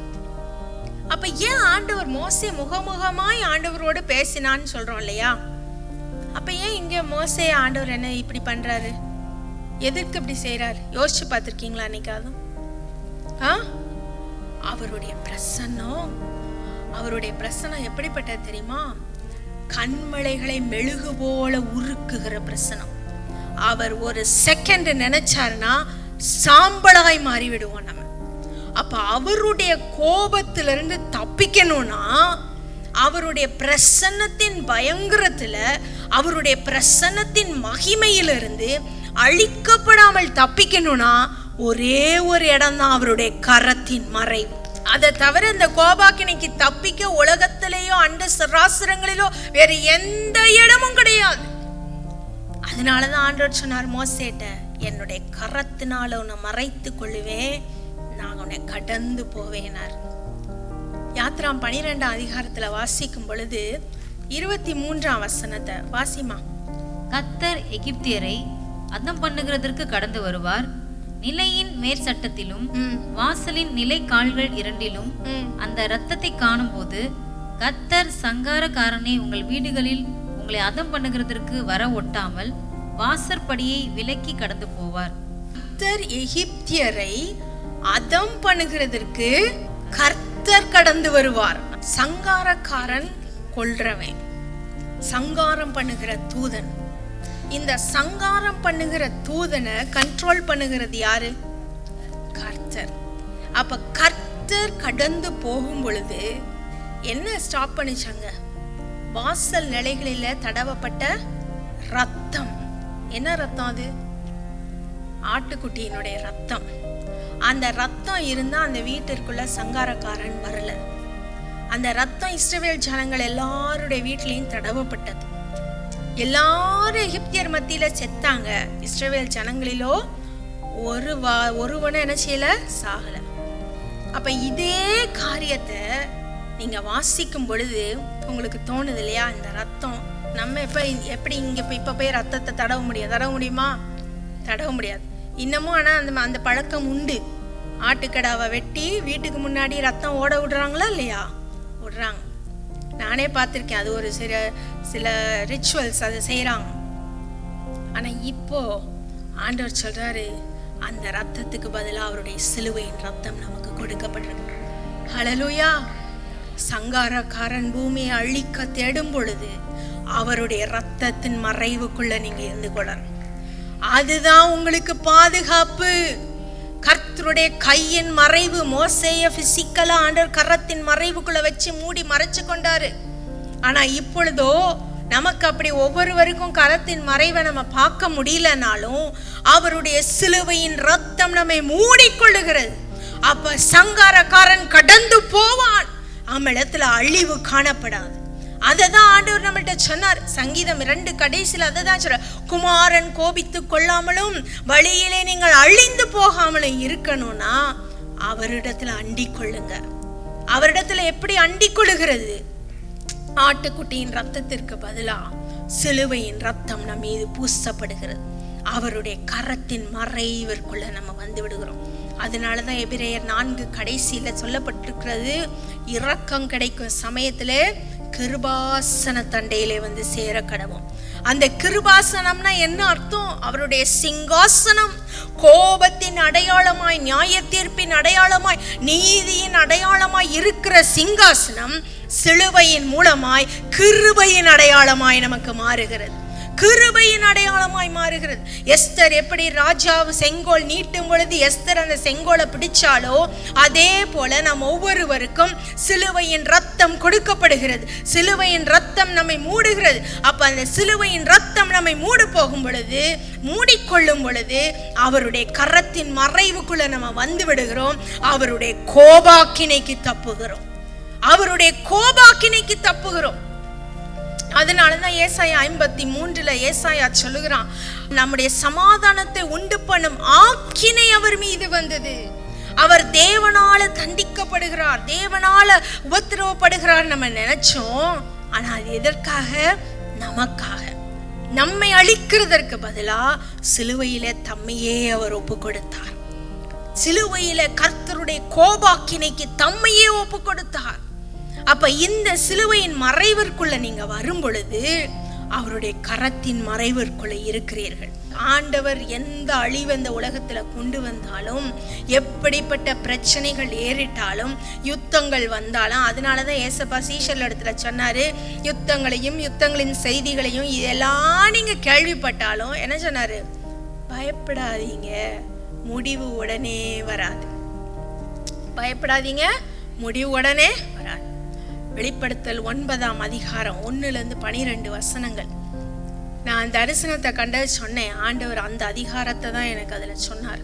அப்ப ஏன் ஆண்டவர் மோசே முகமுகமாய் ஆண்டவரோடு பேசினான்னு சொல்றோம் இல்லையா? அப்ப ஏன் இங்க மோசே ஆண்டவர் என்ன இப்படி பண்றாரு, எதற்கு இப்படி செய்யறாரு? யோசிச்சு பார்த்திருக்கீங்களா என்னைக்காதும்? அவருடைய பிரசன்னம், அவருடைய பிரசன்னம் எப்படிப்பட்டது தெரியுமா? கண்மலைகளை மெழுகு போல உருக்குகிற பிரசன்னம். அவர் ஒரு செகண்ட் நினைச்சாருன்னா சாம்பலாய் மாறி விடுவோம் நம்ம. அப்ப அவருடைய கோபத்திலிருந்து தப்பிக்கணும்னா அவருடைய பிரசன்னத்தின் பயங்கரத்துல, அவருடைய பிரசன்னத்தின் மகிமையிலிருந்து அழிக்கப்படாமல் தப்பிக்கணும்னா ஒரே ஒரு இடம் தான் அவருடைய கரத்தின் மறைவு. அதை தவிர இந்த கோபாக்கினைக்கு தப்பிக்க உலகத்திலேயோ அண்ட சராசரங்களிலோ வேற எந்த இடமும் கிடையாது. அதனாலதான் ஆண்டவர் சொன்னார் மோசேட்ட, என்னுடைய கரத்தினால உன்னை மறைத்து கொள்ளுவேன், நான் உன்னை கடந்து போவேனார். யாத்ரா 12ஆம் அதிகாரத்துல வாசிக்கும் பொழுது 23ஆம் வசனத்தை வாசிமா. கர்த்தர் எகிப்தியரை அதம் பண்ணுகிறதற்கு கடந்து வருவார், நிலையின் மேற்சட்டத்திலும் வாசலின் நிலை கால்கள் இரண்டிலும் அந்த இரத்தத்தை காணும் போது கர்த்தர் சங்காரக்காரனை உங்கள் வீடுகளில் உங்களை அதம் பண்ணுகிறதற்கு வர ஒட்டாமல் வாசற்படியை விலக்கி கடந்து போவார். கர்த்தர் எகிப்தியரை அதம் பண்ணுகிறதற்கு கர்த்தர் கடந்து வருவார். சங்காரக்காரன் கொல்றவன், சங்காரம் பண்ணுகிற தூதன். இந்த சங்காரம் பண்ணுகிற தூதனை கண்ட்ரோல் பண்ணுகிறது யாரு? கர்த்தர். அப்ப கர்த்தர் கடந்து போகும் பொழுது என்ன ஸ்டாப் பண்ணிச்சாங்க? வாசல் நிலைகளில தடவப்பட்ட ரத்தம். என்ன ரத்தம் அது? ஆட்டுக்குட்டியினுடைய ரத்தம். அந்த ரத்தம் இருந்தா அந்த வீட்டிற்குள்ள சங்காரக்காரன் வரல. அந்த ரத்தம் இஸ்ரவேல் ஜனங்கள் எல்லாருடைய வீட்டிலையும் தடவப்பட்டது. எல்லாரும் எகிப்தியர் மத்தியில செத்தாங்க. இஸ்ரவேல் ஜனங்களிலோ ஒருவனை என்ன செய்யல, சாகல. அப்ப இதே காரியத்தை நீங்க வாசிக்கும் பொழுது உங்களுக்கு தோணுது இல்லையா? இந்த ரத்தம் நம்ம எப்படி இங்க இப்ப போய் ரத்தத்தை தடவ முடியுமா? தடவ முடியாது இன்னமும். ஆனா அந்த பழக்கம் உண்டு. ஆட்டுக்கடாவை வெட்டி வீட்டுக்கு முன்னாடி ரத்தம் ஓட விடுறாங்களா இல்லையா? விடுறாங்க. நானே பார்த்துருக்கேன். அது ஒரு சில ரிச்சுவல்ஸ் அதை செய்யறாங்க. ஆனா இப்போ ஆண்டவர் சொல்றாரு, அந்த ரத்தத்துக்கு பதிலாக அவருடைய சிலுவையின் ரத்தம் நமக்கு கொடுக்கப்பட்டிருக்கு. ஹல்லேலூயா. சங்காரக்காரன் பூமியை அழிக்க தேடும் பொழுது அவருடைய ரத்தத்தின் மறைவுக்குள்ள நீங்க இருந்து கொள்ளணும். அதுதான் உங்களுக்கு பாதுகாப்பு. கர்த்தருடைய கையின் மறைவு, மோசேய பிசிக்கலா ஆண்டவர் கரத்தின் மறைவுக்குள்ள வச்சு மூடி மறைச்சு கொண்டாரு. ஆனா இப்பொழுதோ நமக்கு அப்படி ஒவ்வொருவருக்கும் கரத்தின் மறைவை நம்ம பார்க்க முடியலனாலும் அவருடைய சிலுவையின் ரத்தம் நம்மை மூடிக்கொள்ளுகிறது. அப்ப சங்காரக்காரன் கடந்து போவான், அவனிடத்துல அழிவு காணப்படாது. அததான் ஆண்டவர் நம்மள்ட்ட சொன்னார். சங்கீதம் 2 கடைசியில் அததான் சொல்ற, குமாரன் கோபித்து கொள்ளாமலும் வழியிலே நீங்கள் அழிந்து போகாமலும் இருக்கணும்னா அவரிடத்துல அண்டிக் கொள்ளுங்க. அவரிடத்துல எப்படி அண்டிக் கொள்ளுகிறது? ஆட்டுக்குட்டியின் ரத்தத்திற்கு பதிலா சிலுவையின் ரத்தம் நம்ம மீது பூசப்படுகிறது. அவருடைய கரத்தின் மறைவிற்குள்ள நம்ம வந்து விடுகிறோம். அதனாலதான் எபிரேயர் 4 கடைசியில சொல்லப்பட்டிருக்கிறது, இரக்கம் கிடைக்கும் சமயத்துல கிருபாசன தண்டையிலே வந்து சேர கடவும். அந்த கிருபாசனம்னா என்ன அர்த்தம்? அவருடைய சிங்காசனம், கோபத்தின் அடையாளமாய், நியாய தீர்ப்பின் அடையாளமாய், நீதியின் அடையாளமாய் இருக்கிற சிங்காசனம் சிலுவையின் மூலமாய் கிருபையின் அடையாளமாய் நமக்கு மாறுகிறது. கிருபையின் அடையாளமாய் மாறுகிறது. எஸ்தர் எப்படி ராஜாவு செங்கோல் நீட்டும் பொழுது எஸ்தர் அந்த செங்கோலை பிடிச்சாலோ அதே போல நம் ஒவ்வொருவருக்கும் சிலுவையின் ரத்தம் கொடுக்கப்படுகிறது. சிலுவையின் ரத்தம் நம்மை மூடுகிறது. அப்ப அந்த சிலுவையின் ரத்தம் நம்மை மூடு போகும் பொழுது, மூடிக்கொள்ளும் பொழுது அவருடைய கரத்தின் மறைவுக்குள்ள நம்ம வந்து விடுகிறோம். அவருடைய கோபாக்கினைக்கு தப்புகிறோம். அவருடைய கோபாக்கினைக்கு தப்புகிறோம். அதனாலதான் ஏசாயா 53 ஏசாயா சொல்லுகிறான், நம்முடைய சமாதானத்தை உண்டு பண்ணும் ஆக்கினை அவர் மீது வந்தது. அவர் தேவனால தண்டிக்கப்படுகிறார், தேவனால உபத்திரவப்படுகிறார் நம்ம நினைச்சோம். ஆனா அது எதற்காக? நமக்காக, நம்மை அழிக்கிறதற்கு பதிலா சிலுவையில தம்மையே அவர் ஒப்பு கொடுத்தார். சிலுவையில கர்த்தருடைய கோபாக்கினைக்கு தம்மையே ஒப்பு கொடுத்தார். அப்ப இந்த சிலுவையின் மறைவிற்குள்ள நீங்க வரும் பொழுது அவருடைய கரத்தின் மறைவிற்குள்ள இருக்கிறீர்கள். ஆண்டவர் எந்த அழிவு இந்த உலகத்துல கொண்டு வந்தாலும், எப்படிப்பட்ட பிரச்சனைகள் ஏறிட்டாலும், யுத்தங்கள் வந்தாலும், அதனாலதான் ஏசப்பா சீஷர்கள் இடத்துல சொன்னாரு, யுத்தங்களையும் யுத்தங்களின் செய்திகளையும் இதெல்லாம் நீங்க கேள்விப்பட்டாலும் என்ன சொன்னாரு? பயப்படாதீங்க, முடிவு உடனே வராது. பயப்படாதீங்க, முடிவு உடனே வராது. வெளிப்படுத்தல் 9ஆம் அதிகாரம் 1-12 வசனங்கள். நான் தரிசனத்தை கண்டது சொன்னேன். ஆண்டவர் அந்த அதிகாரத்தை தான் எனக்கு அதுல சொன்னார்.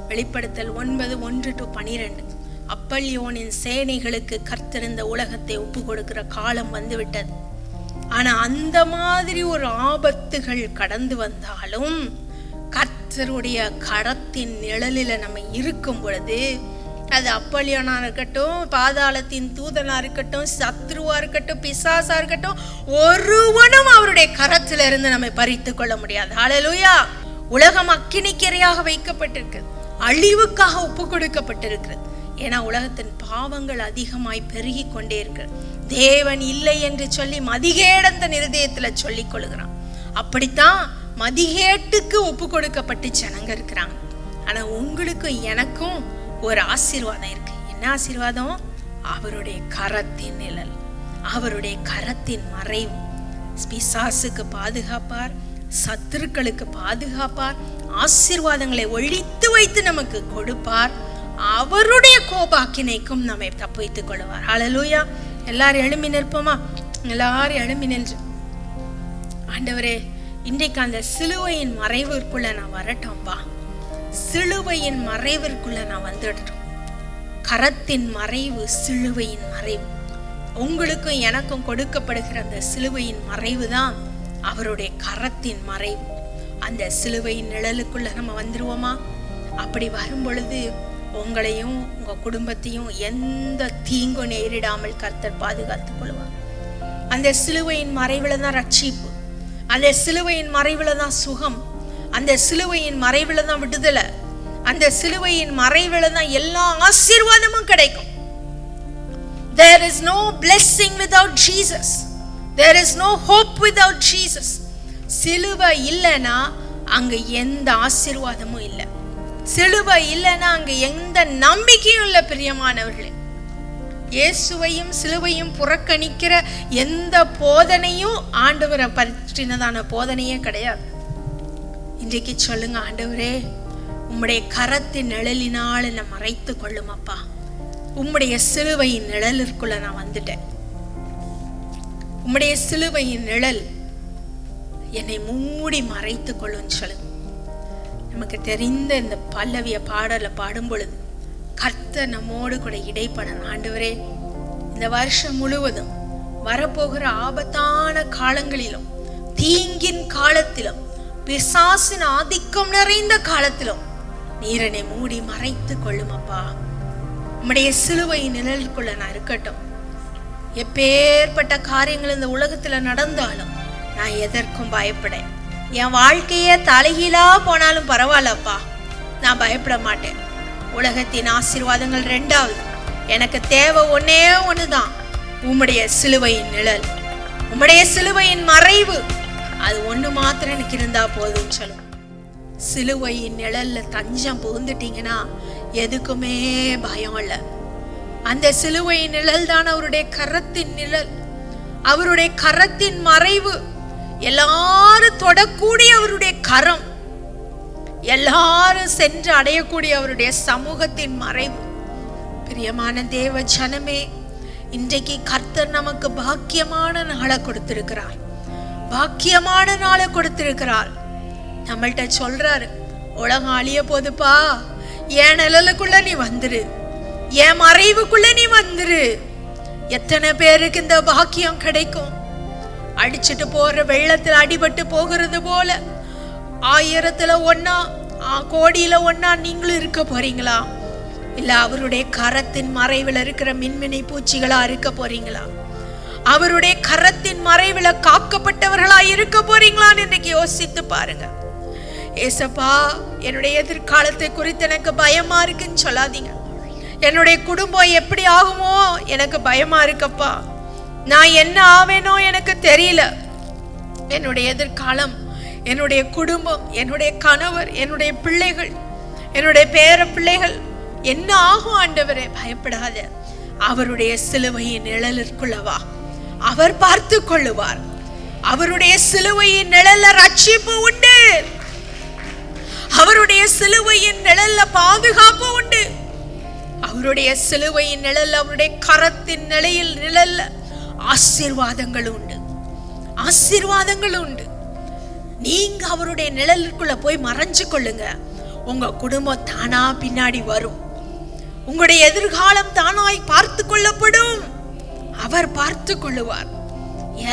வெளிப்படுத்தல் 9:1-12. அப்பல்லியோனின் சேனைகளுக்கு கர்த்தர் இந்த உலகத்தை ஒப்பு கொடுக்கிற காலம் வந்து விட்டது. ஆனா அந்த மாதிரி ஒரு ஆபத்துகள் கடந்து வந்தாலும் கர்த்தருடைய கரத்தின் நிழலில நம்ம இருக்கும் பொழுது, அது அப்பல்லியோனா இருக்கட்டும், பாதாளத்தின் தூதனா இருக்கட்டும், சத்ருவா இருக்கட்டும், பிசாசா இருக்கட்டும், ஒருவனும் அவருடைய கரத்துல இருந்து நம்மை பறித்து கொள்ள முடியாது. ஹல்லேலூயா. உலகம் அக்கினிக்கிரையாக வைக்கப்பட்டிருக்கு, அழிவுக்காக ஒப்பு கொடுக்கப்பட்டிருக்கிறது. ஏன்னா உலகத்தின் பாவங்கள் அதிகமாய் பெருகி கொண்டே இருக்கு. தேவன் இல்லை என்று சொல்லி மதிகேடந்த இருதயத்துல சொல்லிக் கொள்ளுகிறான். அப்படித்தான் மதிகேட்டுக்கு ஒப்பு கொடுக்கப்பட்டு ஜனங்க இருக்கிறாங்க. ஆனா உங்களுக்கும் எனக்கும் ஒரு ஆசீர்வாதம் இருக்கு. என்ன ஆசீர்வாதம்? அவருடைய கரத்தின் நிழல், அவருடைய கரத்தின் மறைவு. பிசாசுக்கு பாதுகாப்பார், சத்துருக்களுக்கு பாதுகாப்பார், ஆசீர்வாதங்களை ஒழித்து வைத்து நமக்கு கொடுப்பார். அவருடைய கோபாக்கினைக்கும் நம்மை தப்பித்துக் கொள்வார். ஹல்லேலூயா. எல்லாரும் எழும்பி நிற்போமா? எல்லாரும் எழும்பி நின்று, ஆண்டவரே இன்றைக்கு அந்த சிலுவையின் மறைவிற்குள்ள நான் வரட்டோம்பா. சிலுவையின் மறைவிற்குள்ள நான் வந்துடுறோம். கரத்தின் மறைவு, சிலுவையின் மறைவு. உங்களுக்கும் எனக்கும் கொடுக்கப்படுகிற அந்த சிலுவையின் மறைவு தான் அவருடைய கரத்தின் மறைவு. அந்த சிலுவையின் நிழலுக்குள்ள நம்ம வந்துருவோமா? அப்படி வரும் பொழுது உங்களையும் உங்க குடும்பத்தையும் எந்த தீங்கும் நேரிடாமல் கர்த்தர் பாதுகாத்துக் கொள்வார். அந்த சிலுவையின் மறைவுல தான் ரட்சிப்பு, அந்த சிலுவையின் மறைவுல தான் சுகம், அந்த சிலுவையின் மறைவுல தான் விடுதலை, அந்த சிலுவையின் மறைவுல தான் எல்லா ஆசீர்வாதமும் கிடைக்கும். There is no blessing without Jesus. There is no hope without Jesus. சிலுவை இல்லைன்னா அங்க எந்த ஆசீர்வாதமும் இல்லை. சிலுவை இல்லைன்னா அங்க எந்த நம்பிக்கையும் இல்லை. பிரியமானவர்களே, இயேசுவையும் சிலுவையும் புறக்கணிக்கிற எந்த போதனையும் ஆண்டவரை பற்றினதான போதனையே கிடையாது. இன்றைக்கு சொல்லுங்க, ஆண்டவரே உம்முடைய கரத்தின் நிழலினால் என்னை மறைத்து கொள்ளும் அப்பா. உம்முடைய சிலுவையின் நிழலிற்குள்ள நான் வந்துட்டேன். உம்முடைய சிலுவையின் நிழல் என்னை மூடி மறைத்து கொள்ளும் சொல்லுங்க. நமக்கு தெரிந்த இந்த பல்லவிய பாடலை பாடும் பொழுது கர்த்தர் நம்மோடு கூட இடைப்படணும். ஆண்டவரே, இந்த வருஷம் முழுவதும் வரப்போகிற ஆபத்தான காலங்களிலும், தீங்கின் காலத்திலும், பிசாசின் ஆதிக்கம் நிறைந்த காலத்திலும் நீர் என்னை மூடி மறைத்து கொள்ளும் அப்பா. உம்முடைய சிலுவையின் நிழலுக்குள்ள நான் இருக்கட்டும். எப்பேற்பட்ட காரியங்கள் இந்த உலகத்துல நடந்தாலும் நான் எதற்கும் பயப்படேன். என் வாழ்க்கையே தலைகீழா போனாலும் பரவாயில்லப்பா, நான் பயப்பட மாட்டேன். உலகத்தின் ஆசீர்வாதங்கள் 2வது, எனக்கு தேவை ஒன்னே ஒண்ணுதான், உம்முடைய சிலுவையின் நிழல், உம்முடைய சிலுவையின் மறைவு. அது ஒண்ணு மாத்திரம் எனக்கு இருந்தா போதும்னு சொல்லும். சிலுவையின் நிழல்ல தஞ்சம் புகுந்துட்டீங்கன்னா எதுக்குமே பயம் இல்லை. அந்த சிலுவையின் நிழல் தான் அவருடைய கரத்தின் நிழல், அவருடைய கரத்தின் மறைவு. எல்லாரும் தொடக்கூடிய அவருடைய கரம், எல்லாரும் சென்று அடையக்கூடிய அவருடைய சமூகத்தின் மறைவு. பிரியமான தேவ ஜனமே, இன்றைக்கு கர்த்தர் நமக்கு பாக்கியமான நாளை கொடுத்திருக்கிறார். பாக்கியமான நாளை கொடுத்திருக்கிறார். நம்மள்ட்ட சொல்றாரு, உலகம் அழிய போதுப்பா, என் நிழலுக்குள்ள நீ வந்துரு, என் மறைவுக்குள்ள நீ வந்துரு. எத்தனை பேருக்கு இந்த பாக்கியம் கிடைக்கும்? அடிச்சுட்டு போற வெள்ளத்துல அடிபட்டு போகிறது போல 1000ல் 1, கோடியில 1 நீங்களும் இருக்க போறீங்களா? இல்ல அவருடைய கரத்தின் மறைவில் இருக்கிற மின்மினி பூச்சிகளா இருக்க போறீங்களா? அவருடைய கரத்தின் மறைவில் காக்கப்பட்டவர்களா இருக்க போறீங்களான்னு இன்னைக்கு யோசித்து பாருங்க. ஏசப்பா, என்னுடைய எதிர்காலத்தை குறித்து எனக்கு பயமா இருக்குன்னு சொல்லாதீங்க. என்னுடைய குடும்பம் எப்படி ஆகுமோ எனக்கு பயமா இருக்கப்பா, நான் என்ன ஆவேனோ எனக்கு தெரியல. என்னுடைய எதிர்காலம், என்னுடைய குடும்பம், என்னுடைய கணவர், என்னுடைய பிள்ளைகள், என்னுடைய பேர பிள்ளைகள் என்ன ஆகும் ஆண்டவரே? பயப்படாத, அவருடைய சிலுவையின் நிழலிற்குள்ளவா, அவர் பார்த்து கொள்ளுவார். அவருடைய சிலுவையின் நிழல்ல ரட்சிப்பு உண்டு, அவருடைய சிலுவையின் நிழல்ல பாதுகாப்பு உண்டு, அவருடைய சிலுவையின் நிழல், அவருடைய கரத்தின் நிழல்ல ஆசீர்வாதங்கள் உண்டு, ஆசீர்வாதங்கள் உண்டு. நீங்க அவருடைய நிழலுக்குள்ள போய் மறைஞ்சு கொள்ளுங்க. உங்க குடும்பம் தானா பின்னாடி வரும். உங்களுடைய எதிர்காலம் தானாய் பார்த்து கொள்ளப்படும். அவர் பார்த்து கொள்ளுவார்.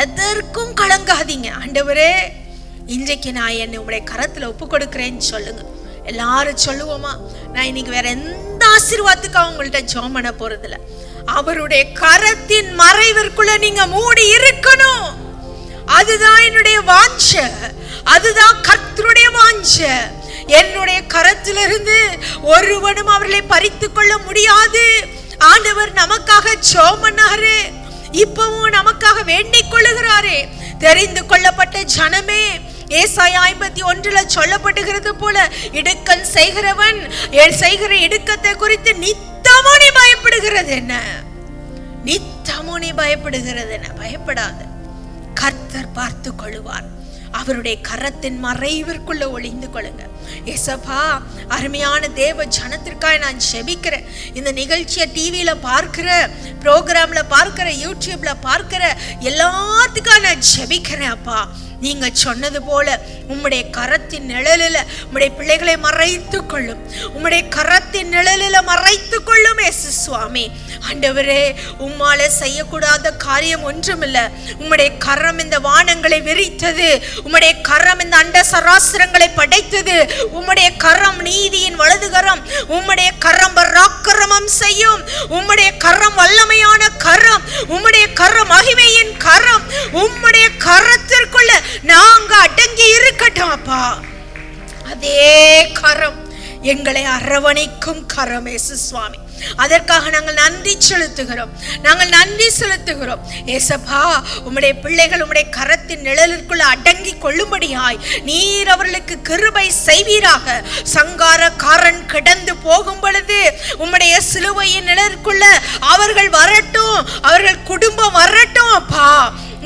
எதற்கும் கலங்காதீங்க. ஆண்டவரே, இன்றைக்கு நான் என்னை உங்களுடைய கரத்துல ஒப்பு கொடுக்கிறேன்னு சொல்லுங்க. எல்லாரும் சொல்லுவோமா? நான் இன்னைக்கு வேற எந்த ஆசீர்வாதத்துக்காக உங்கள்ட்ட ஜெபம் பண்ண போறதில்ல. அவருடைய கரத்தின் மறைவிற்குள்ள நீங்க மூடி இருக்கணும். அதுதான் என்னுடைய வாஞ்சை, அதுதான் கர்த்தருடைய வாஞ்சை. என்னுடைய கரத்திலிருந்து ஒருவனும் அவர்களை பறித்து கொள்ள முடியாது. ஆண்டவர் நமக்காக ஜெபம் பண்ணாரு, இப்பவும் நமக்காக வேண்டிக் கொள்ளுகிறாரே. தெரிந்து கொள்ளப்பட்ட ஜனமே, ஏசாயா 51ல் சொல்லப்படுகிறது போல, இடுக்கன் செய்கிறவன் செய்கிற இடுக்கத்தை குறித்து நித்தமோ நீ பயப்படுகிறது என்ன? நித்தமோ நீ பயப்படுகிறது என்ன? பயப்படாத, கர்த்தர் பார்த்து கொள்ளுவார். அவருடைய கரத்தின் மறைவிற்குள்ள ஒளிந்து கொள்ளுங்க. ஏசப்பா, அருமையான தேவ ஜனத்திற்காக நான் ஜெபிக்கிறேன். இந்த நிகழ்ச்சியை டிவியில பார்க்கிற, ப்ரோக்ராம்ல பார்க்கிற, யூடியூப்ல பார்க்கிற எல்லாத்துக்காக நான் ஜெபிக்கிறேன். அப்பா, நீங்க சொன்னது போல உம்முடைய கரத்தின் நிழலில் உம்முடைய பிள்ளைகளை மறைத்து கொள்ளும், உம்முடைய கரத்தின் நிழலில் மறைத்து கொள்ளும் இயேசு சுவாமி. ஆண்டவரே, உம்மால செய்யக்கூடாத காரியம் ஒன்றுமில்லை. உம்முடைய கரம் இந்த வானங்களை விரித்தது, உம்முடைய கரம் இந்த அண்ட சராசரங்களை படைத்தது, உம்முடைய கரம் நீதியின் வலது கரம், உம்முடைய கரம் பராக்கிரமம் செய்யும், உம்முடைய கரம் வல்லமையான கரம், உம்முடைய கரம் மகிமையின் கரம். உம்முடைய கரத்திற்குள்ள நாங்க அடங்கி இருக்கட்டும் அப்பா. அதே கரம் எங்களை அரவணைக்கும் கரம் இயேசு சுவாமி. அதற்காக நாங்கள் நன்றி செலுத்துகிறோம், நாங்கள் நன்றி செலுத்துகிறோம். ஏசப்பா, உம்முடைய பிள்ளைகள் உம்முடைய கரத்தின் நிழலிற்குள்ள அடங்கி கொள்ளும்படியாய் நீர் அவர்களுக்கு கிருபை செய்வீராக. சங்காரக்காரன் கிடந்து போகும் பொழுது உம்முடைய சிலுவையின் நிழலுக்குள்ள அவர்கள் வரட்டும், அவர்கள் குடும்பம் வரட்டும் அப்பா.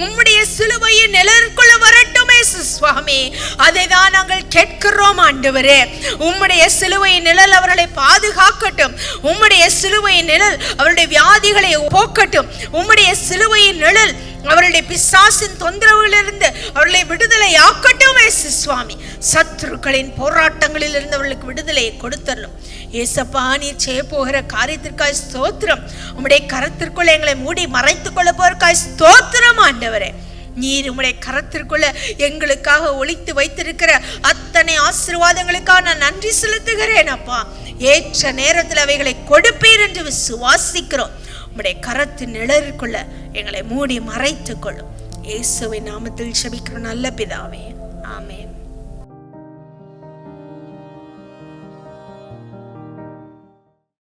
உம்முடைய சிலுவையின் நிழலுக்குள்ள வரட்டும் இயேசு சுவாமி. அதை தான் நாங்கள் கேட்கிறோம் ஆண்டவரே. உம்முடைய சிலுவையின் நிழல் அவர்களை பாதுகாக்கட்டும். உம்முடைய சிலுவையின் நிழல் அவருடைய வியாதிகளை போக்கட்டும். உம்முடைய சிலுவையின் நிழல் அவருடைய பிசாசின் தொந்தரவுகளிலிருந்து அவர்களை விடுதலை ஆக்கட்டும் இயேசு சுவாமி. சத்துருக்களின் போராட்டங்களில் இருந்து அவர்களுக்கு விடுதலையை கொடுத்தரலும் ஏசப்பா. நீர் செய்ய போகிற காரியத்திற்காய் ஸ்தோத்திரம். உம்முடைய கரத்திற்குள்ள எங்களை மூடி மறைத்துக் கொள்ள போறக்காய் ஸ்தோத்திரம் ஆண்டவரே. நீர் உம்முடைய கரத்திற்குள்ள எங்களுக்காக ஒளித்து வைத்திருக்கிற அத்தனை ஆசீர்வாதங்களுக்காக நான் நன்றி செலுத்துகிறேன் அப்பா. ஏற்ற நேரத்தில் அவைகளை கொடுப்பீர் என்று விசுவாசிக்கிறோம். உம்முடைய கரத்தின் நிழலுக்குள்ள எங்களை மூடி மறைத்துக் கொள்ளும். இயேசுவின் நாமத்தில் ஜெபிக்கிறோம் நல்ல பிதாவே, ஆமென்.